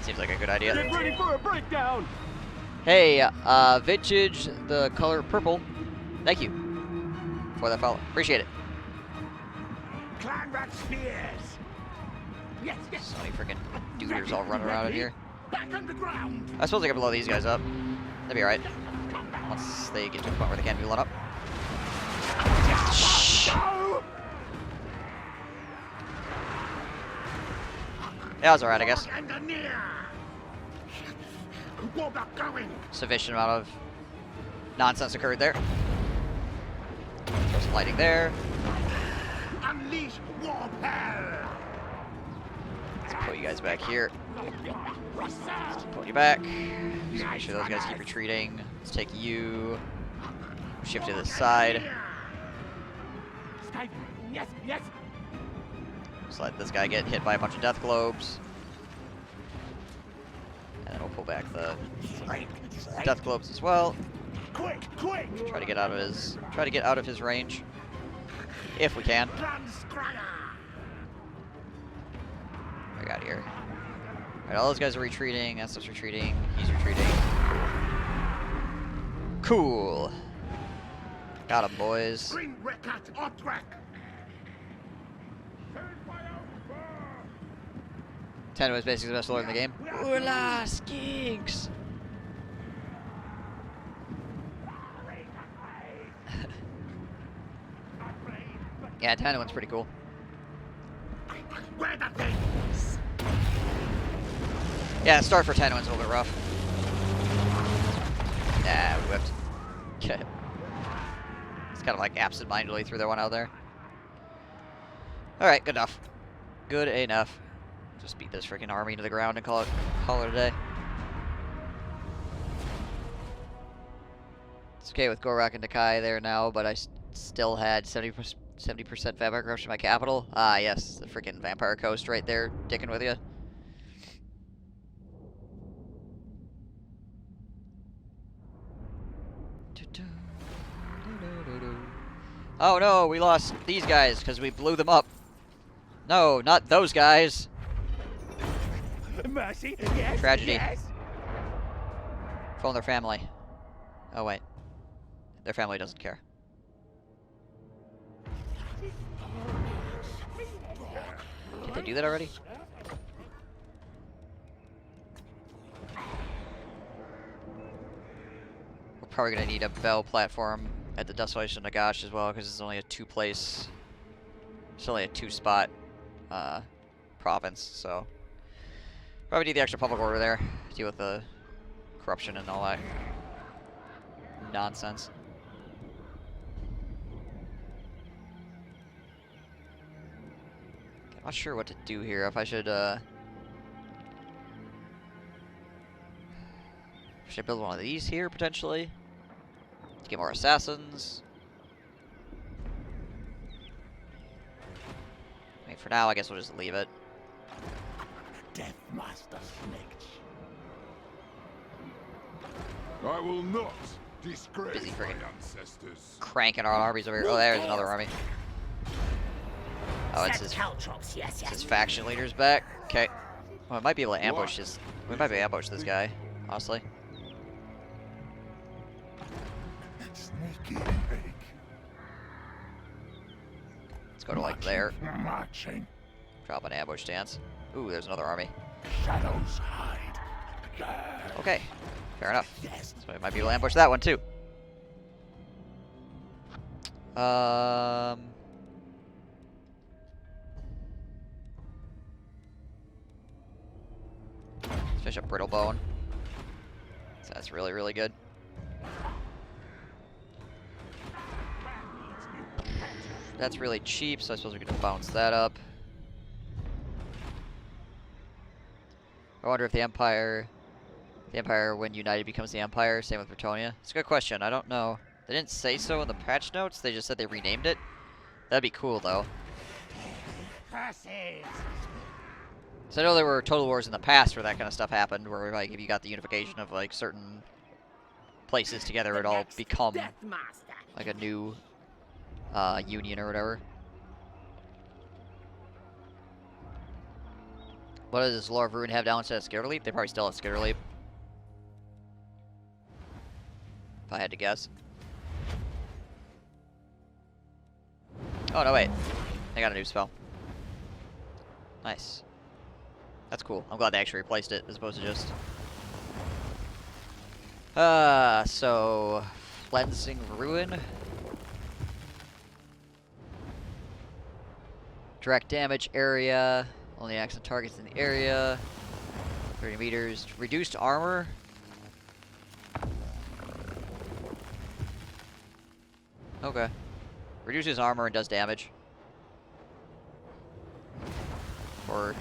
Speaker 1: Seems like a good idea.
Speaker 5: Get ready for a breakdown!
Speaker 1: Hey, vintage, the color purple. Thank you for that follow. Appreciate it.
Speaker 2: Clan rat spears! Yes, yes!
Speaker 1: So many freaking duders all running around in here.
Speaker 2: Back underground!
Speaker 1: I suppose I can blow these guys up. That'd be alright. Once they get to the point where they can't be blown up.
Speaker 2: Go!
Speaker 1: That was alright, I guess.
Speaker 6: Engineer! Warblock going!
Speaker 1: Sufficient amount of nonsense occurred there. Throw some lighting there.
Speaker 6: Unleash warp hell!
Speaker 1: Let's put you guys back here. Put you back. Just make sure those guys keep retreating. Let's take you. Shift to this side.
Speaker 6: Yes, yes!
Speaker 1: Just let this guy get hit by a bunch of death globes. And then we'll pull back the death globes as well.
Speaker 6: Quick, quick!
Speaker 1: Try to get out of his range. If we can. I got here. Alright, all those guys are retreating, that stuff's retreating, he's retreating. Cool. Got him, boys.
Speaker 6: Green record on track!
Speaker 1: 10 was basically the best lord in the game. Hola, skinks! Yeah, 10 one's pretty cool.
Speaker 6: Where the things?
Speaker 1: Yeah, start for 10 one's a little bit rough. Nah, we whipped. Okay. It's kind of like absent-mindedly threw that one out there. Alright, good enough. Good enough. Just beat this freaking army to the ground and call it a day. It's okay with Gorak and Nakai there now, but I still had 70% vampire corruption in my capital. Ah, yes, the freaking vampire coast right there, dicking with you. Oh no, we lost these guys because we blew them up. No, not those guys.
Speaker 6: Mercy, yes,
Speaker 1: Tragedy.
Speaker 6: yes.
Speaker 1: Phone their family. Oh wait. Their family doesn't care. Did they do that already? We're probably gonna need a bell platform at the Desolation of Nagash as well, because it's only a two-place, it's only a two-spot province, so probably need the extra public order there to deal with the corruption and all that nonsense. I'm not sure what to do here. If I should I build one of these here potentially to get more assassins? I mean, for now, I guess we'll just leave it.
Speaker 6: Death Master Snake.
Speaker 3: I will not disgrace
Speaker 1: Busy
Speaker 3: my
Speaker 1: friggin'
Speaker 3: ancestors.
Speaker 1: Cranking our armies over here. Oh, there's another army. Oh, it's his,
Speaker 6: caltrops, yes,
Speaker 1: it's his faction leader's back. Okay. Well, I might be able to ambush his. We might be able to ambush this guy, honestly.
Speaker 3: Sneaky pig.
Speaker 1: Let's go to like there.
Speaker 3: Marching.
Speaker 1: Drop an ambush stance. Ooh, there's another army.
Speaker 3: Shadows hide.
Speaker 1: Okay, fair enough. So we might be able to ambush that one too. Let's finish up Brittlebone. So that's really, really good. That's really cheap, so I suppose we can bounce that up. I wonder if the Empire, when united, becomes the Empire. Same with Bretonia. It's a good question. I don't know. They didn't say so in the patch notes. They just said they renamed it. That'd be cool, though. So I know there were Total Wars in the past where that kind of stuff happened, where like if you got the unification of like certain places together, it'd all become like a new union or whatever. What does Lore of Ruin have down instead of Skitterleap? They probably still have Skitterleap. If I had to guess. Oh, no, wait. They got a new spell. Nice. That's cool. I'm glad they actually replaced it as opposed to just... so... Cleansing Ruin. Direct damage area. Only acts on targets in the area. 30 meters. Reduced armor. Okay. Reduces armor and does damage. For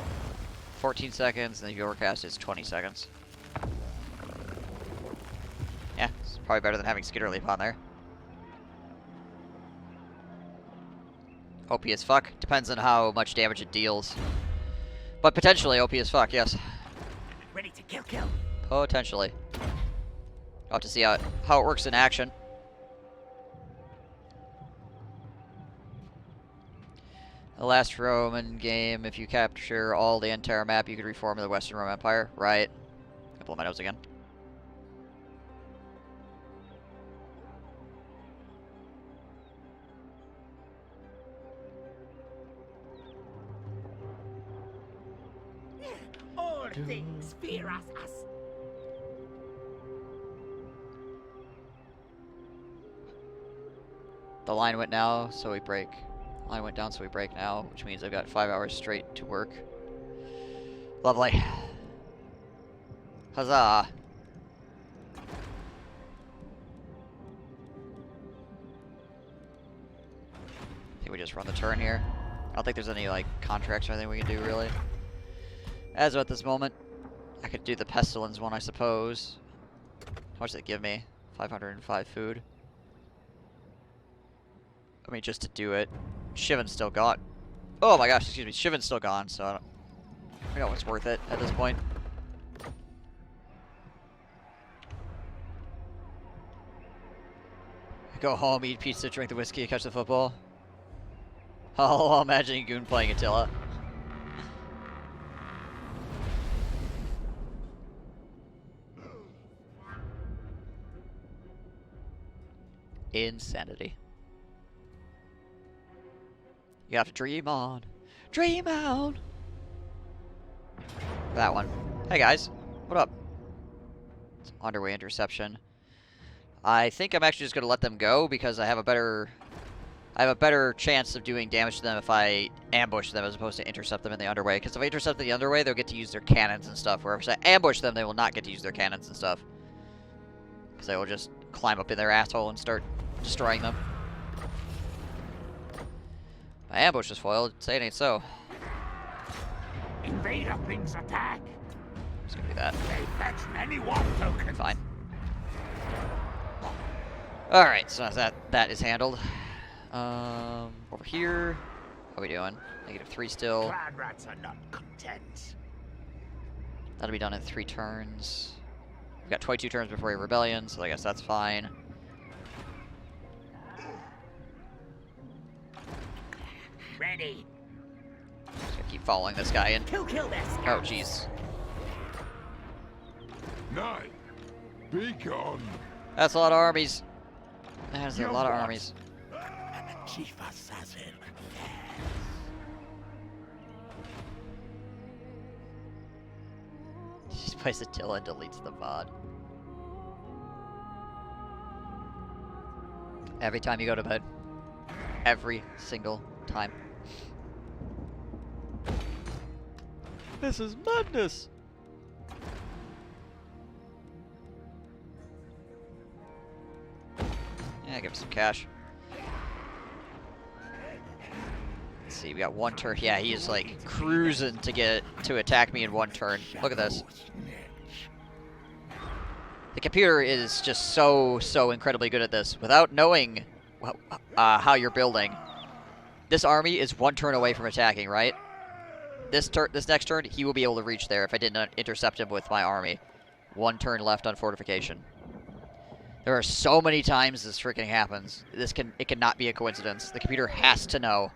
Speaker 1: 14 seconds, and if you overcast, it's 20 seconds. Yeah, it's probably better than having Skitter Leap on there. OP as fuck. Depends on how much damage it deals. But potentially OP as fuck, yes.
Speaker 6: Ready to kill.
Speaker 1: Potentially. I'll have to see how it works in action. The last Roman game, if you capture all the entire map, you could reform the Western Roman Empire. Right. I blow my nose again.
Speaker 6: All things fear us.
Speaker 1: The line went now, so we break. Line went down, so we break now, which means I've got 5 hours straight to work. Lovely. Huzzah! I think we just run the turn here. I don't think there's any, like, contracts or anything we can do, really. As of at this moment, I could do the Pestilence one, I suppose. How much did it give me? 505 food. I mean, just to do it. Shivan's still gone. Oh my gosh, excuse me. Shivan's still gone, so I don't know what's worth it at this point. Go home, eat pizza, drink the whiskey, catch the football. Oh, imagining Goon playing Attila. Insanity. You have to dream on. Dream on! That one. Hey guys, what up? It's underway interception. I think I'm actually just gonna let them go because I have a better chance of doing damage to them if I ambush them as opposed to intercept them in the underway. Because if I intercept them in the underway, they'll get to use their cannons and stuff. Whereas if I ambush them, they will not get to use their cannons and stuff. Because they will just climb up in their asshole and start destroying them. My ambush is foiled. Say it ain't so.
Speaker 6: Invader things attack.
Speaker 1: Just gonna do that.
Speaker 6: They fetch many war tokens.
Speaker 1: Fine. Alright, so that is handled. Over here. How are we doing? -3 still.
Speaker 6: Clan rats are not content.
Speaker 1: That'll be done in 3 turns. We've got 22 turns before a rebellion, so I guess that's fine.
Speaker 6: Ready.
Speaker 1: Just gonna keep following this guy in.
Speaker 6: Kill this.
Speaker 1: Oh, jeez.
Speaker 3: Nay, be gone.
Speaker 1: That's a lot of armies. That's a lot of armies.
Speaker 6: Chief assassin.
Speaker 1: He just plays Attila and deletes the VOD. Every time you go to bed. Every single time. This is madness! Yeah, give him some cash. Let's see, we got 1 turn. Yeah, he is like cruising to get to attack me in 1 turn. Look at this. The computer is just so incredibly good at this. Without knowing how you're building, this army is 1 turn away from attacking, right? This next turn, he will be able to reach there if I did not intercept him with my army. 1 turn left on fortification. There are so many times this freaking happens. It cannot be a coincidence. The computer has to know.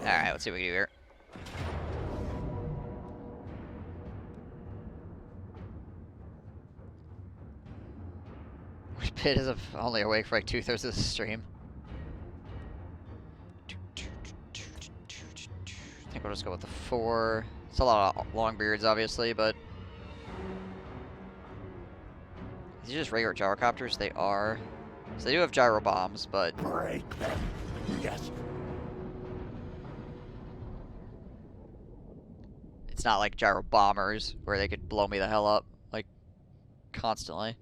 Speaker 1: Alright, let's see what we can do here. Which Pit is only awake for like 2/3 of the stream. I think we'll just go with the 4. It's a lot of long beards, obviously, but these are just regular gyrocopters. They are. So they do have gyro bombs, but
Speaker 6: Break them. Yes.
Speaker 1: it's not like gyro bombers where they could blow me the hell up, like, constantly.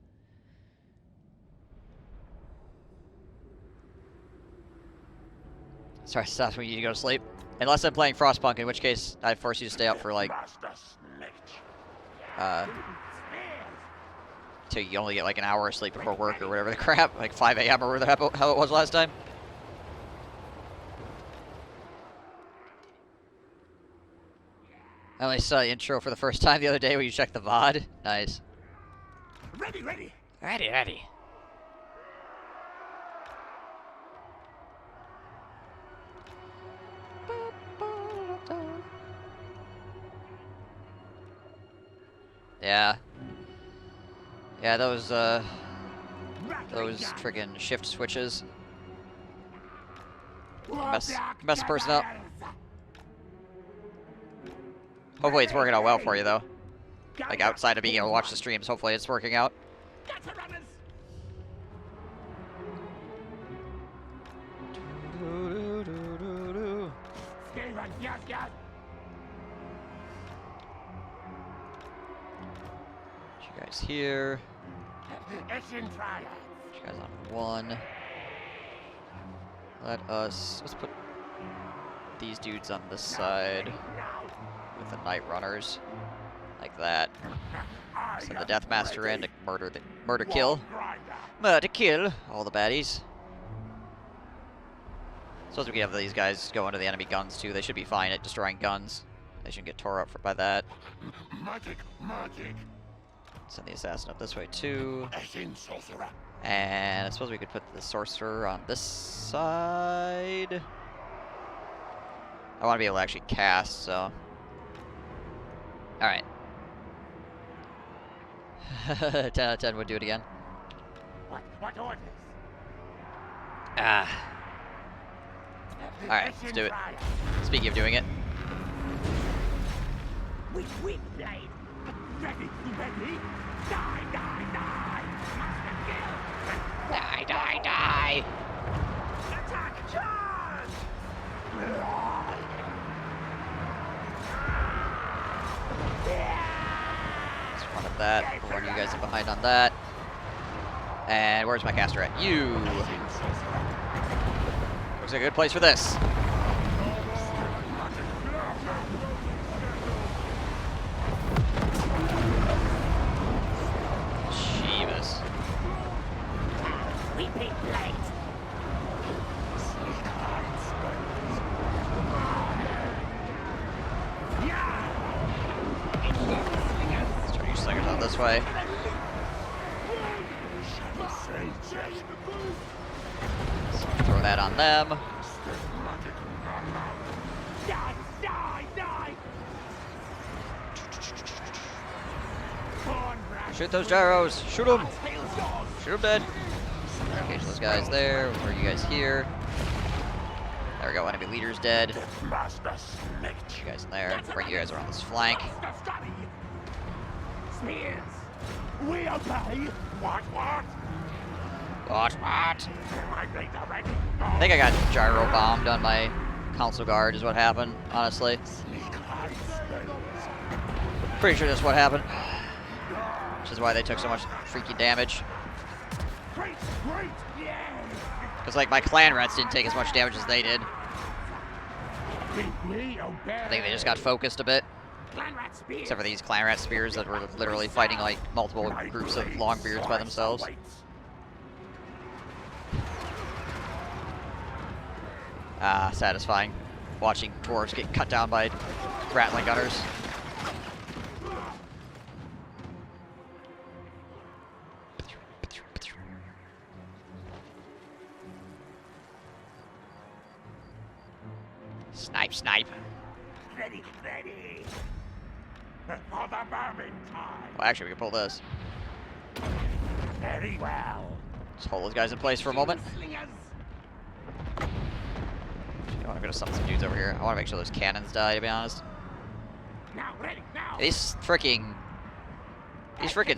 Speaker 1: Sorry, stop when you need to go to sleep. Unless I'm playing Frostpunk, in which case I force you to stay up for like, till you only get like an hour of sleep before work or whatever the crap, like 5 a.m. or whatever how it was last time. I only saw the intro for the first time the other day when you checked the VOD. Nice.
Speaker 6: Ready, ready.
Speaker 1: Ready, ready. Yeah. Yeah, those friggin' shift switches. Mess a person up. Hopefully it's working out well for you, though. Like, outside of being able to watch the streams, hopefully it's working out. You guys here.
Speaker 6: Eshin, try it.
Speaker 1: You guys on one. Let's put these dudes on this side with the Night Runners, like that. Send the Death Master in to murder kill all the baddies. Suppose we could have these guys go into the enemy guns too. They should be fine at destroying guns. They shouldn't get tore up by that.
Speaker 6: Magic, magic.
Speaker 1: Send the assassin up this way too.
Speaker 6: Eshin, sorcerer.
Speaker 1: And I suppose we could put the sorcerer on this side. I want to be able to actually cast, so. Alright. 10 out of 10 would do it again.
Speaker 6: What orders?
Speaker 1: Ah. Alright, let's do it. Speaking of doing it.
Speaker 6: With wind blade. Ready, ready. Die, die, die.
Speaker 1: Die, die, die!
Speaker 6: Attack, charge!
Speaker 1: Let's run at that. We'll run you guys in behind on that. And where's my caster at? You! Looks like a good place for this. Jeebus.
Speaker 6: Weeping blade.
Speaker 1: Let's turn your slingers on this way. Throw that on them.
Speaker 6: Die, die, die.
Speaker 1: Shoot those gyros! Shoot them! Shoot them dead! Engage those guys there. Where are you guys here? There we go. Enemy leader's dead.
Speaker 6: Master Snake.
Speaker 1: You guys in there. Bring you guys around this flank.
Speaker 6: Spears. We obey. What?
Speaker 1: What?
Speaker 6: My blades are ready.
Speaker 1: I think I got gyro bombed on my console guard is what happened, honestly. Pretty sure that's what happened. Which is why they took so much freaky damage.
Speaker 6: Great, yeah.
Speaker 1: Because, like, my clan rats didn't take as much damage as they did.
Speaker 6: We obey.
Speaker 1: I think they just got focused a bit.
Speaker 6: Clan rat spears.
Speaker 1: Except for these clan rat spears that were literally fighting, like, multiple groups of longbeards by themselves. Ah, satisfying. Watching dwarves get cut down by rattling gunners. Snipe, snipe.
Speaker 6: Ready. For the vermin time.
Speaker 1: Well, actually, we can pull this.
Speaker 6: Very well.
Speaker 1: Just hold those guys in place for a moment.
Speaker 6: Slingers.
Speaker 1: I want to go to some dudes over here. I want to make sure those cannons die, to be honest.
Speaker 6: Now, ready, now.
Speaker 1: These frickin'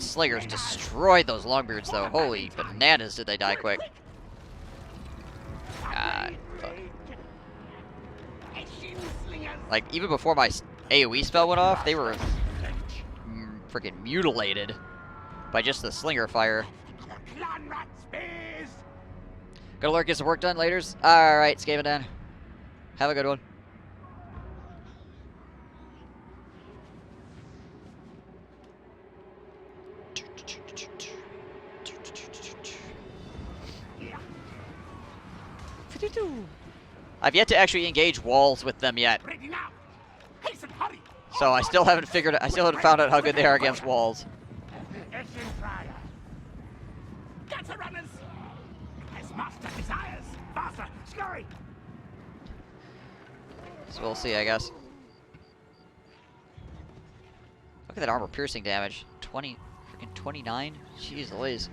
Speaker 1: slingers destroyed those longbeards, though. Holy bananas, did they die quick. Like, even before my AoE spell went off, they were freaking mutilated by just the slinger fire.
Speaker 2: Clan rat spears!
Speaker 1: Gonna lurk, get some work done laters. Alright, Skaven. Have a good one. I've yet to actually engage walls with them yet.
Speaker 2: Ready now! Hasten, hurry!
Speaker 1: So I still haven't found out how good they are against walls.
Speaker 2: Eshin Friar! Get the runners! As master desires! Faster! Scurry!
Speaker 1: So we'll see, I guess. Look at that armor piercing damage. 29? Jeez Louise.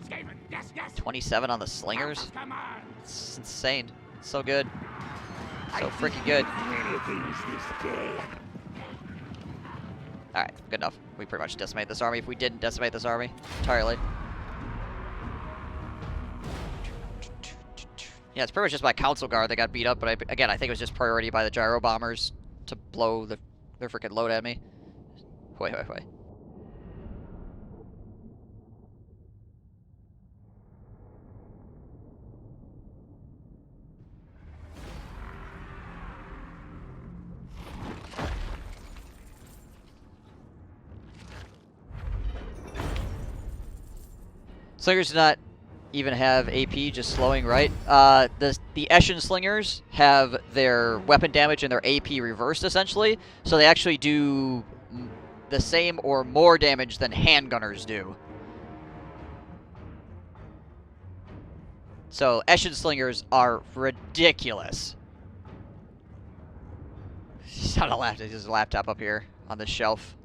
Speaker 2: Skaven, yes, yes!
Speaker 1: 27 on the slingers?
Speaker 2: Come on!
Speaker 1: It's insane. It's so good. So freaking good.
Speaker 2: Many things this day.
Speaker 1: Alright, good enough. We pretty much decimate this army if we didn't decimate this army entirely. Yeah, it's pretty much just my council guard that got beat up, but again, I think it was just priority by the gyro bombers to blow their freaking load at me. Wait. Slingers do not even have AP, just slowing, right? The Eshin slingers have their weapon damage and their AP reversed, essentially. So they actually do the same or more damage than handgunners do. So Eshin slingers are ridiculous. He's on a laptop. There's a laptop up here on this shelf.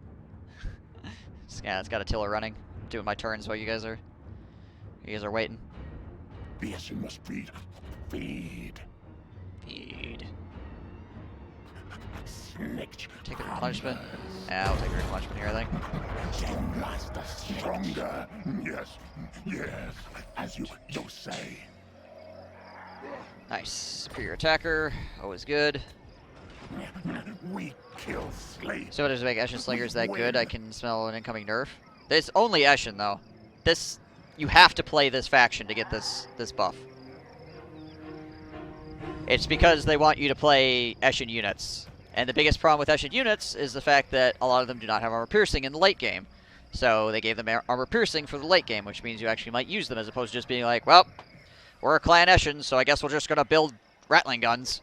Speaker 1: Yeah, it's got a tiller running. I'm doing my turns while you guys are waiting.
Speaker 3: The Eshin must feed. Feed.
Speaker 2: Snitch.
Speaker 1: Take a replenishment. Yeah, I'll take a replenishment here, I think.
Speaker 3: Master stronger. Yes, as you say.
Speaker 1: Nice. Superior attacker. Always good.
Speaker 3: We kill slaves.
Speaker 1: So what does make Eshin slingers that good? I can smell an incoming nerf. It's only Eshin, though. You have to play this faction to get this buff. It's because they want you to play Eshin units. And the biggest problem with Eshin units is the fact that a lot of them do not have armor piercing in the late game. So they gave them armor piercing for the late game, which means you actually might use them as opposed to just being like, well, we're a clan Eshin, so I guess we're just going to build Ratling guns.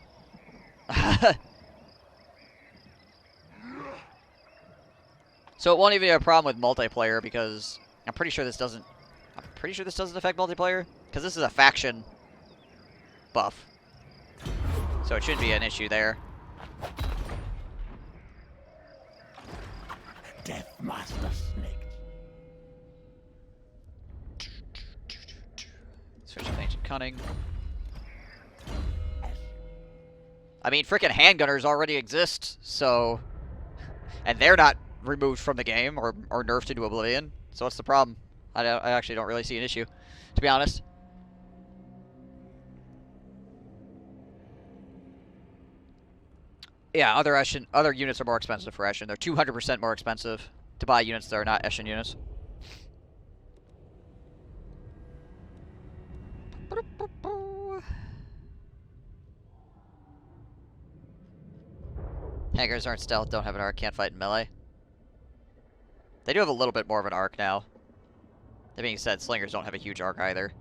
Speaker 1: So it won't even be a problem with multiplayer because I'm pretty sure this doesn't affect multiplayer because this is a faction buff. So it shouldn't be an issue there.
Speaker 2: Death Master Snake.
Speaker 1: Switch to Ancient Cunning. I mean, frickin' handgunners already exist, so... And they're not removed from the game or nerfed into oblivion. So what's the problem? I actually don't really see an issue, to be honest. Yeah, other units are more expensive for Eshin. They're 200% more expensive to buy units that are not Eshin units. Haggers aren't stealth, don't have an arc, can't fight in melee. They do have a little bit more of an arc now. That being said, slingers don't have a huge arc either.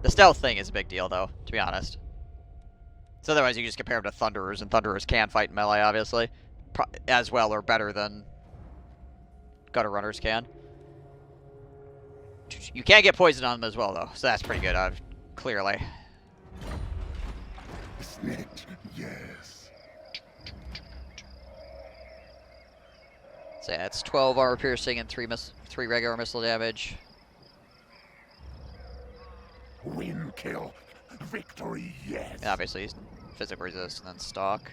Speaker 1: The stealth thing is a big deal, though, to be honest. So otherwise, you can just compare them to Thunderers, and Thunderers can fight in melee, obviously. As well or better than Gutter Runners can. You can get poison on them as well, though, so that's pretty good, clearly.
Speaker 3: Snitch, yes.
Speaker 1: So yeah, it's 12 armor piercing and 3 regular missile damage.
Speaker 3: Win, kill, victory, yes.
Speaker 1: And obviously, he's physical resist and then stock.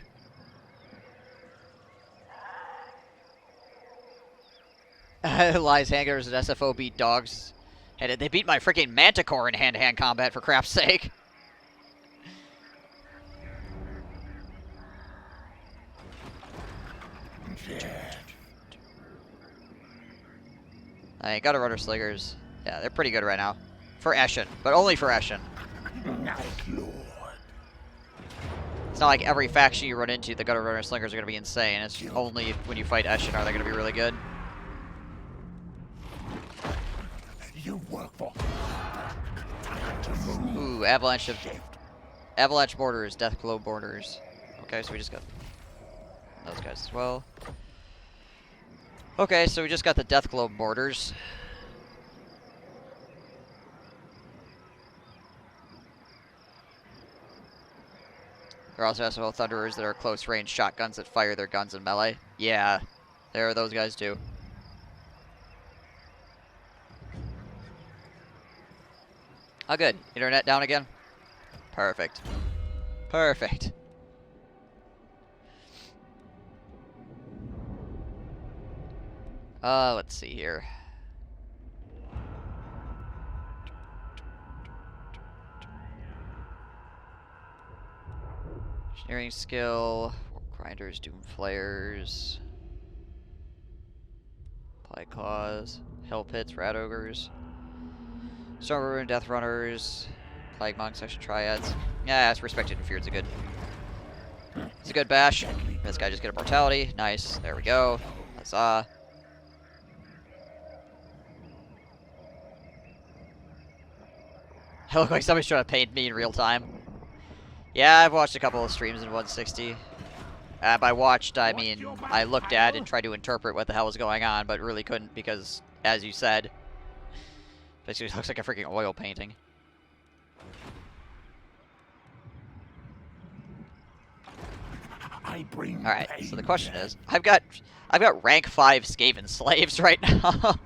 Speaker 1: Lies hangers and SFO beat dogs. And they beat my freaking Manticore in hand-to-hand combat, for crap's sake. I got a Runner Slingers. Yeah, they're pretty good right now. For Eshin, but only for Eshin. It's not like every faction you run into, the Gutter Runner Slingers are going to be insane. It's only when you fight Eshin are they going to be really good.
Speaker 2: You work for.
Speaker 1: Ooh, Avalanche Mortars, Death Glow Mortars. Okay, so we just got those guys as well. Okay, so we just got the Death Glow Mortars. There also has some Thunderers that are close range shotguns that fire their guns in melee. Yeah, there are those guys too. Oh good, internet down again? Perfect. Perfect. Let's see here. Engineering skill, grinders, doom flayers, plague claws, hell pits, rat ogres, storm and death runners, plague monks, section triads. Yeah, it's respected and feared's a good. It's a good bash. This guy just get a mortality. Nice. There we go. Huzzah. I look like somebody's trying to paint me in real time. Yeah, I've watched a couple of streams in 160. By watched, I mean, I looked at and tried to interpret what the hell was going on, but really couldn't because, as you said, basically it looks like a freaking oil painting. Alright, so the question is, I've got rank 5 Skaven slaves right now.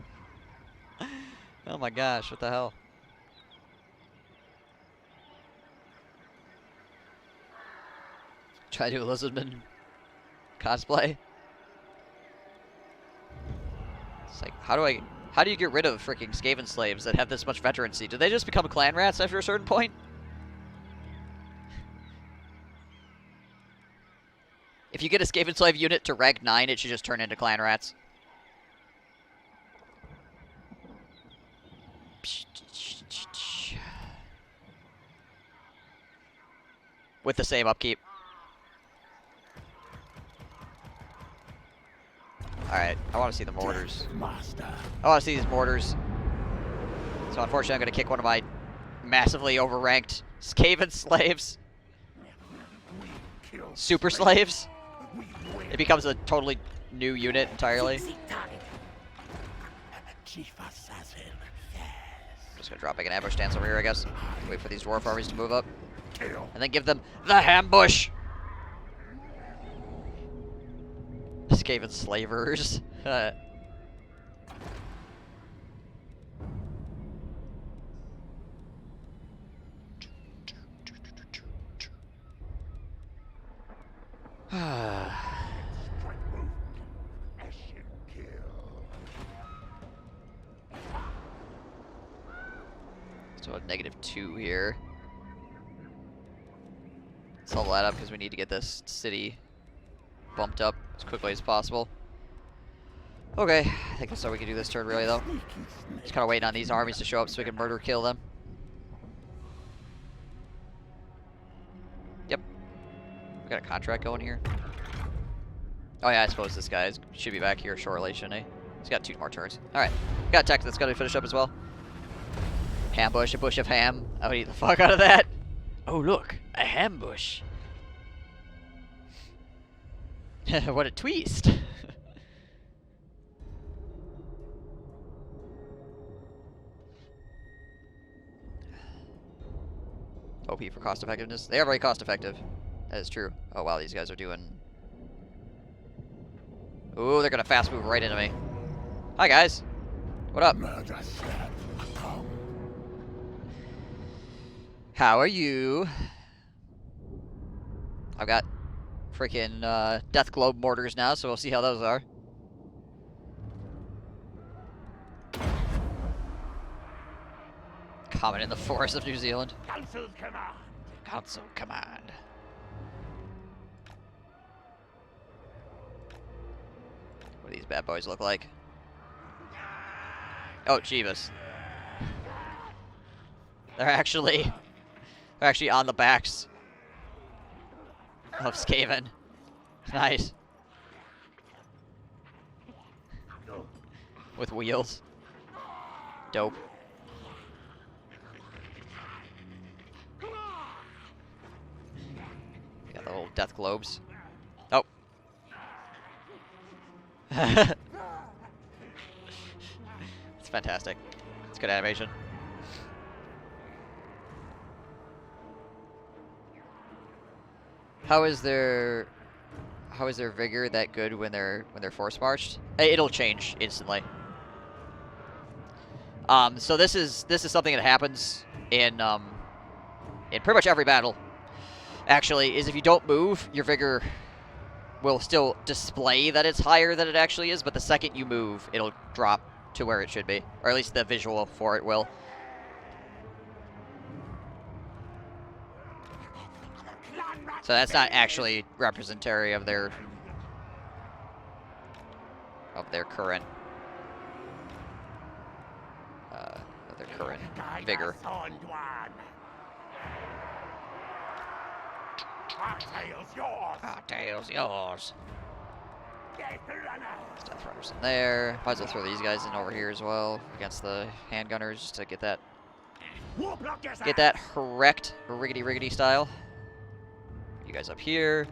Speaker 1: Oh my gosh, what the hell? Try to do a Lizardman cosplay. It's like, how do you get rid of freaking Skaven slaves that have this much veterancy? Do they just become clan rats after a certain point? If you get a Skaven slave unit to rank 9, it should just turn into clan rats. With the same upkeep. Alright, I want to see the mortars. I want to see these mortars. So unfortunately I'm going to kick one of my massively overranked Skaven slaves. Super slaves. It becomes a totally new unit entirely. Just gonna drop like an ambush stance over here, I guess. Wait for these dwarf armies to move up. And then give them the ambush! Skaven slavers. So a -2 here. Let's level that up because we need to get this city bumped up as quickly as possible. Okay, I think that's all we can do this turn really though. Just kind of waiting on these armies to show up so we can murder kill them. Yep. We got a contract going here. Oh yeah, I suppose this guy should be back here shortly, shouldn't he? He's got 2 more turns. Alright. Got a tech that's got to finish up as well. Ham bush, a bush of ham. I would eat the fuck out of that. Oh look, a ham bush. What a twist. OP for cost effectiveness. They are very cost effective. That is true. Oh wow, these guys are doing... Ooh, they're gonna fast move right into me. Hi guys. What up? How are you? I've got freaking Death Globe mortars now, so we'll see how those are. Common in the forests of New Zealand.
Speaker 6: Council's command.
Speaker 1: Council command. bad boys look like. Oh, Jeebus. They're actually on the backs of Skaven. Nice. With wheels. Dope. Got the little death globes. Oh. It's fantastic. It's good animation. How is their vigor that good when they're force marched? It'll change instantly. So this is something that happens in pretty much every battle. Actually, is if you don't move, your vigor will still display that it's higher than it actually is, but the second you move, it'll drop to where it should be, or at least the visual for it will. So that's not actually representatory of their current vigor. Our tail's yours. Death runners in there. Might as well throw these guys in over here as well against the handgunners just to get that correct riggedy style. You guys up here.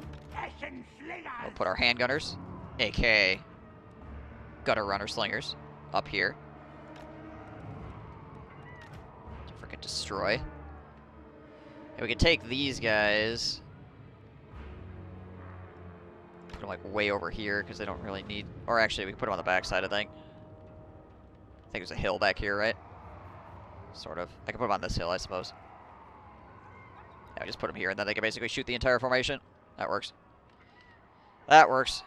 Speaker 1: We'll put our handgunners, aka gutter runner slingers, up here. To freaking destroy. And we can take these guys. Put them like way over here because they don't really need. Or actually, we can put them on the backside. I think there's a hill back here, right? Sort of. I can put them on this hill, I suppose. Yeah, just put them here, and then they can basically shoot the entire formation. That works. That works.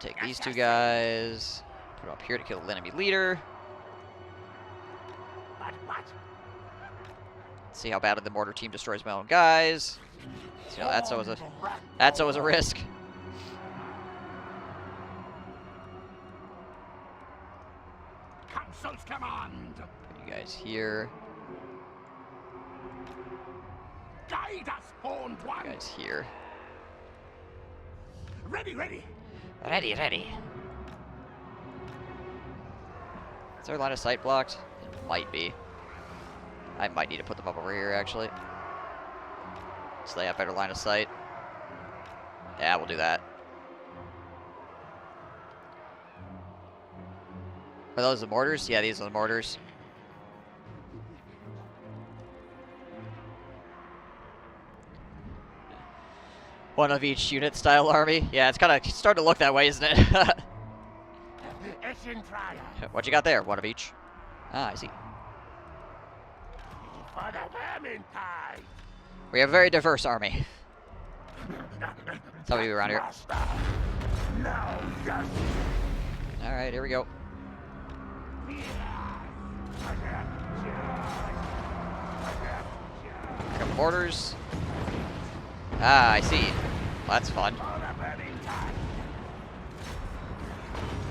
Speaker 1: Take these two guys. Put them up here to kill the enemy leader. See how bad the mortar team destroys my own guys. So that's always a risk.
Speaker 6: Council's command.
Speaker 1: Put you guys here.
Speaker 6: Guide us, horned one.
Speaker 1: You guys here.
Speaker 6: Ready.
Speaker 1: Ready. Is their line of sight blocked? It might be. I might need to put them up over here, actually. So they have better line of sight. Yeah, we'll do that. Are those the mortars? Yeah, these are the mortars. One of each unit style army. Yeah, it's kind of starting to look that way, isn't it?
Speaker 6: Eshin Trial.
Speaker 1: What you got there? One of each. Ah, I see.
Speaker 6: For the vermin tide.
Speaker 1: We have a very diverse army. Tell me around here.
Speaker 6: Now, yes.
Speaker 1: All right, here we go. Got mortars. Ah, I see. Well, that's fun.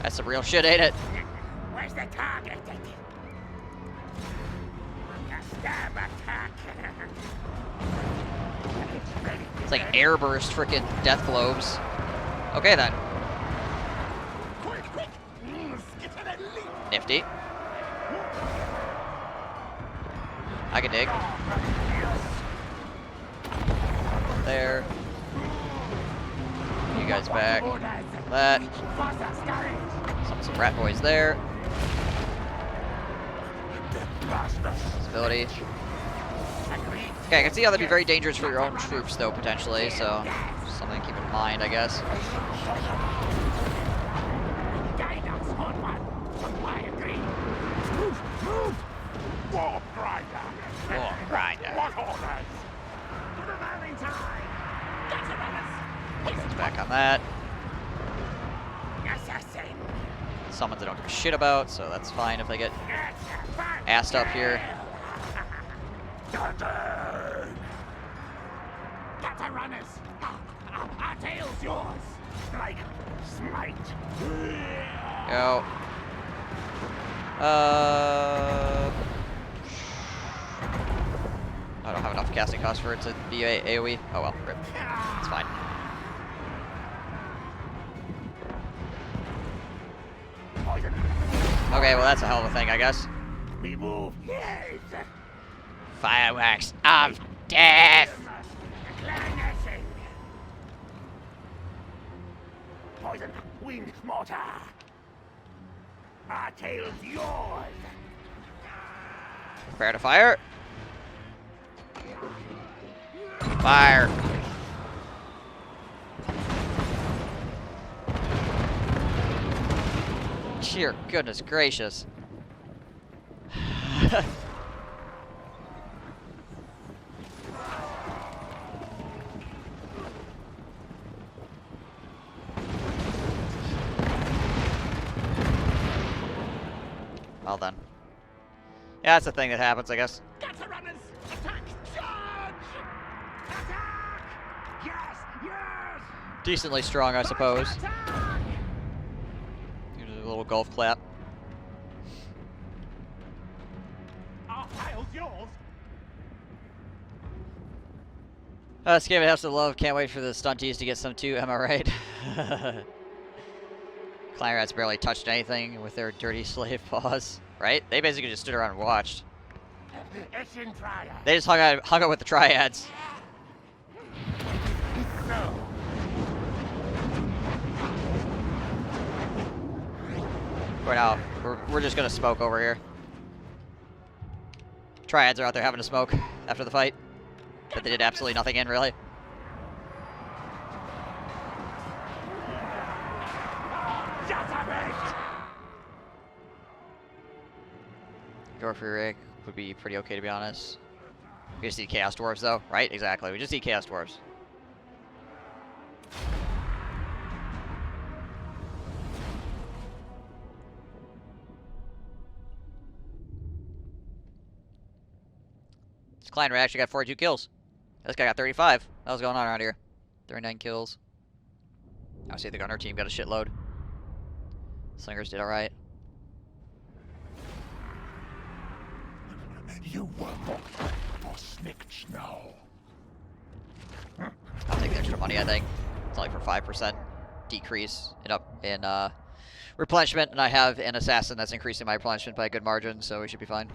Speaker 1: That's some real shit, ain't it?
Speaker 6: Where's the target? A stab attack.
Speaker 1: It's like airburst freaking death globes. Okay then.
Speaker 6: Quick. Get to the leap.
Speaker 1: Nifty. I can dig. There. You guys back. That. Some rat boys there. Stability. Okay, I can see how that'd be very dangerous for your own troops, though, potentially, so something to keep in mind, I guess.
Speaker 6: Move! War grinder!
Speaker 1: War grinder.
Speaker 6: What orders? To the Valentine! Get to us!
Speaker 1: Guys back on that.
Speaker 6: Assassin!
Speaker 1: Summons I don't give a shit about, so that's fine if they get assed up here.
Speaker 6: Get the runners! Our tail's yours! Strike! Smite!
Speaker 1: Go. I don't have enough casting cost for it to be AoE. Oh well, rip. It's fine. Okay, well that's a hell of a thing, I guess.
Speaker 6: We move. Yes.
Speaker 1: Fireworks of death!
Speaker 6: Clanishing. Poison. Wind mortar. Our tail's yours.
Speaker 1: Prepare to fire. Fire. Dear goodness gracious. Well done. Yeah, that's the thing that happens, I guess.
Speaker 6: Get the runners. Attack. Charge. Attack. Yes. Yes.
Speaker 1: Decently strong, I suppose.
Speaker 6: Attack.
Speaker 1: Here's a little golf clap.
Speaker 6: Our tile's yours.
Speaker 1: This game has to love. Can't wait for the stunties to get some too, am I right? Clan Rats barely touched anything with their dirty slave paws, right? They basically just stood around and watched.
Speaker 6: Eshin triad.
Speaker 1: They just hung out with the triads.
Speaker 6: No.
Speaker 1: We're just gonna smoke over here. Triads are out there having a smoke after the fight. But they did absolutely nothing in, really. Door free rig would be pretty okay, to be honest. We just need Chaos Dwarves, though, right? Exactly. We just need Chaos Dwarves. This Clan Rat actually got 42 kills. This guy got 35. What was going on around here? 39 kills. I see the gunner team got a shitload. Slingers did alright.
Speaker 3: You were locked for snitch now.
Speaker 1: I'll take the extra money, I think. It's only for 5% decrease in replenishment, and I have an assassin that's increasing my replenishment by a good margin, so we should be fine.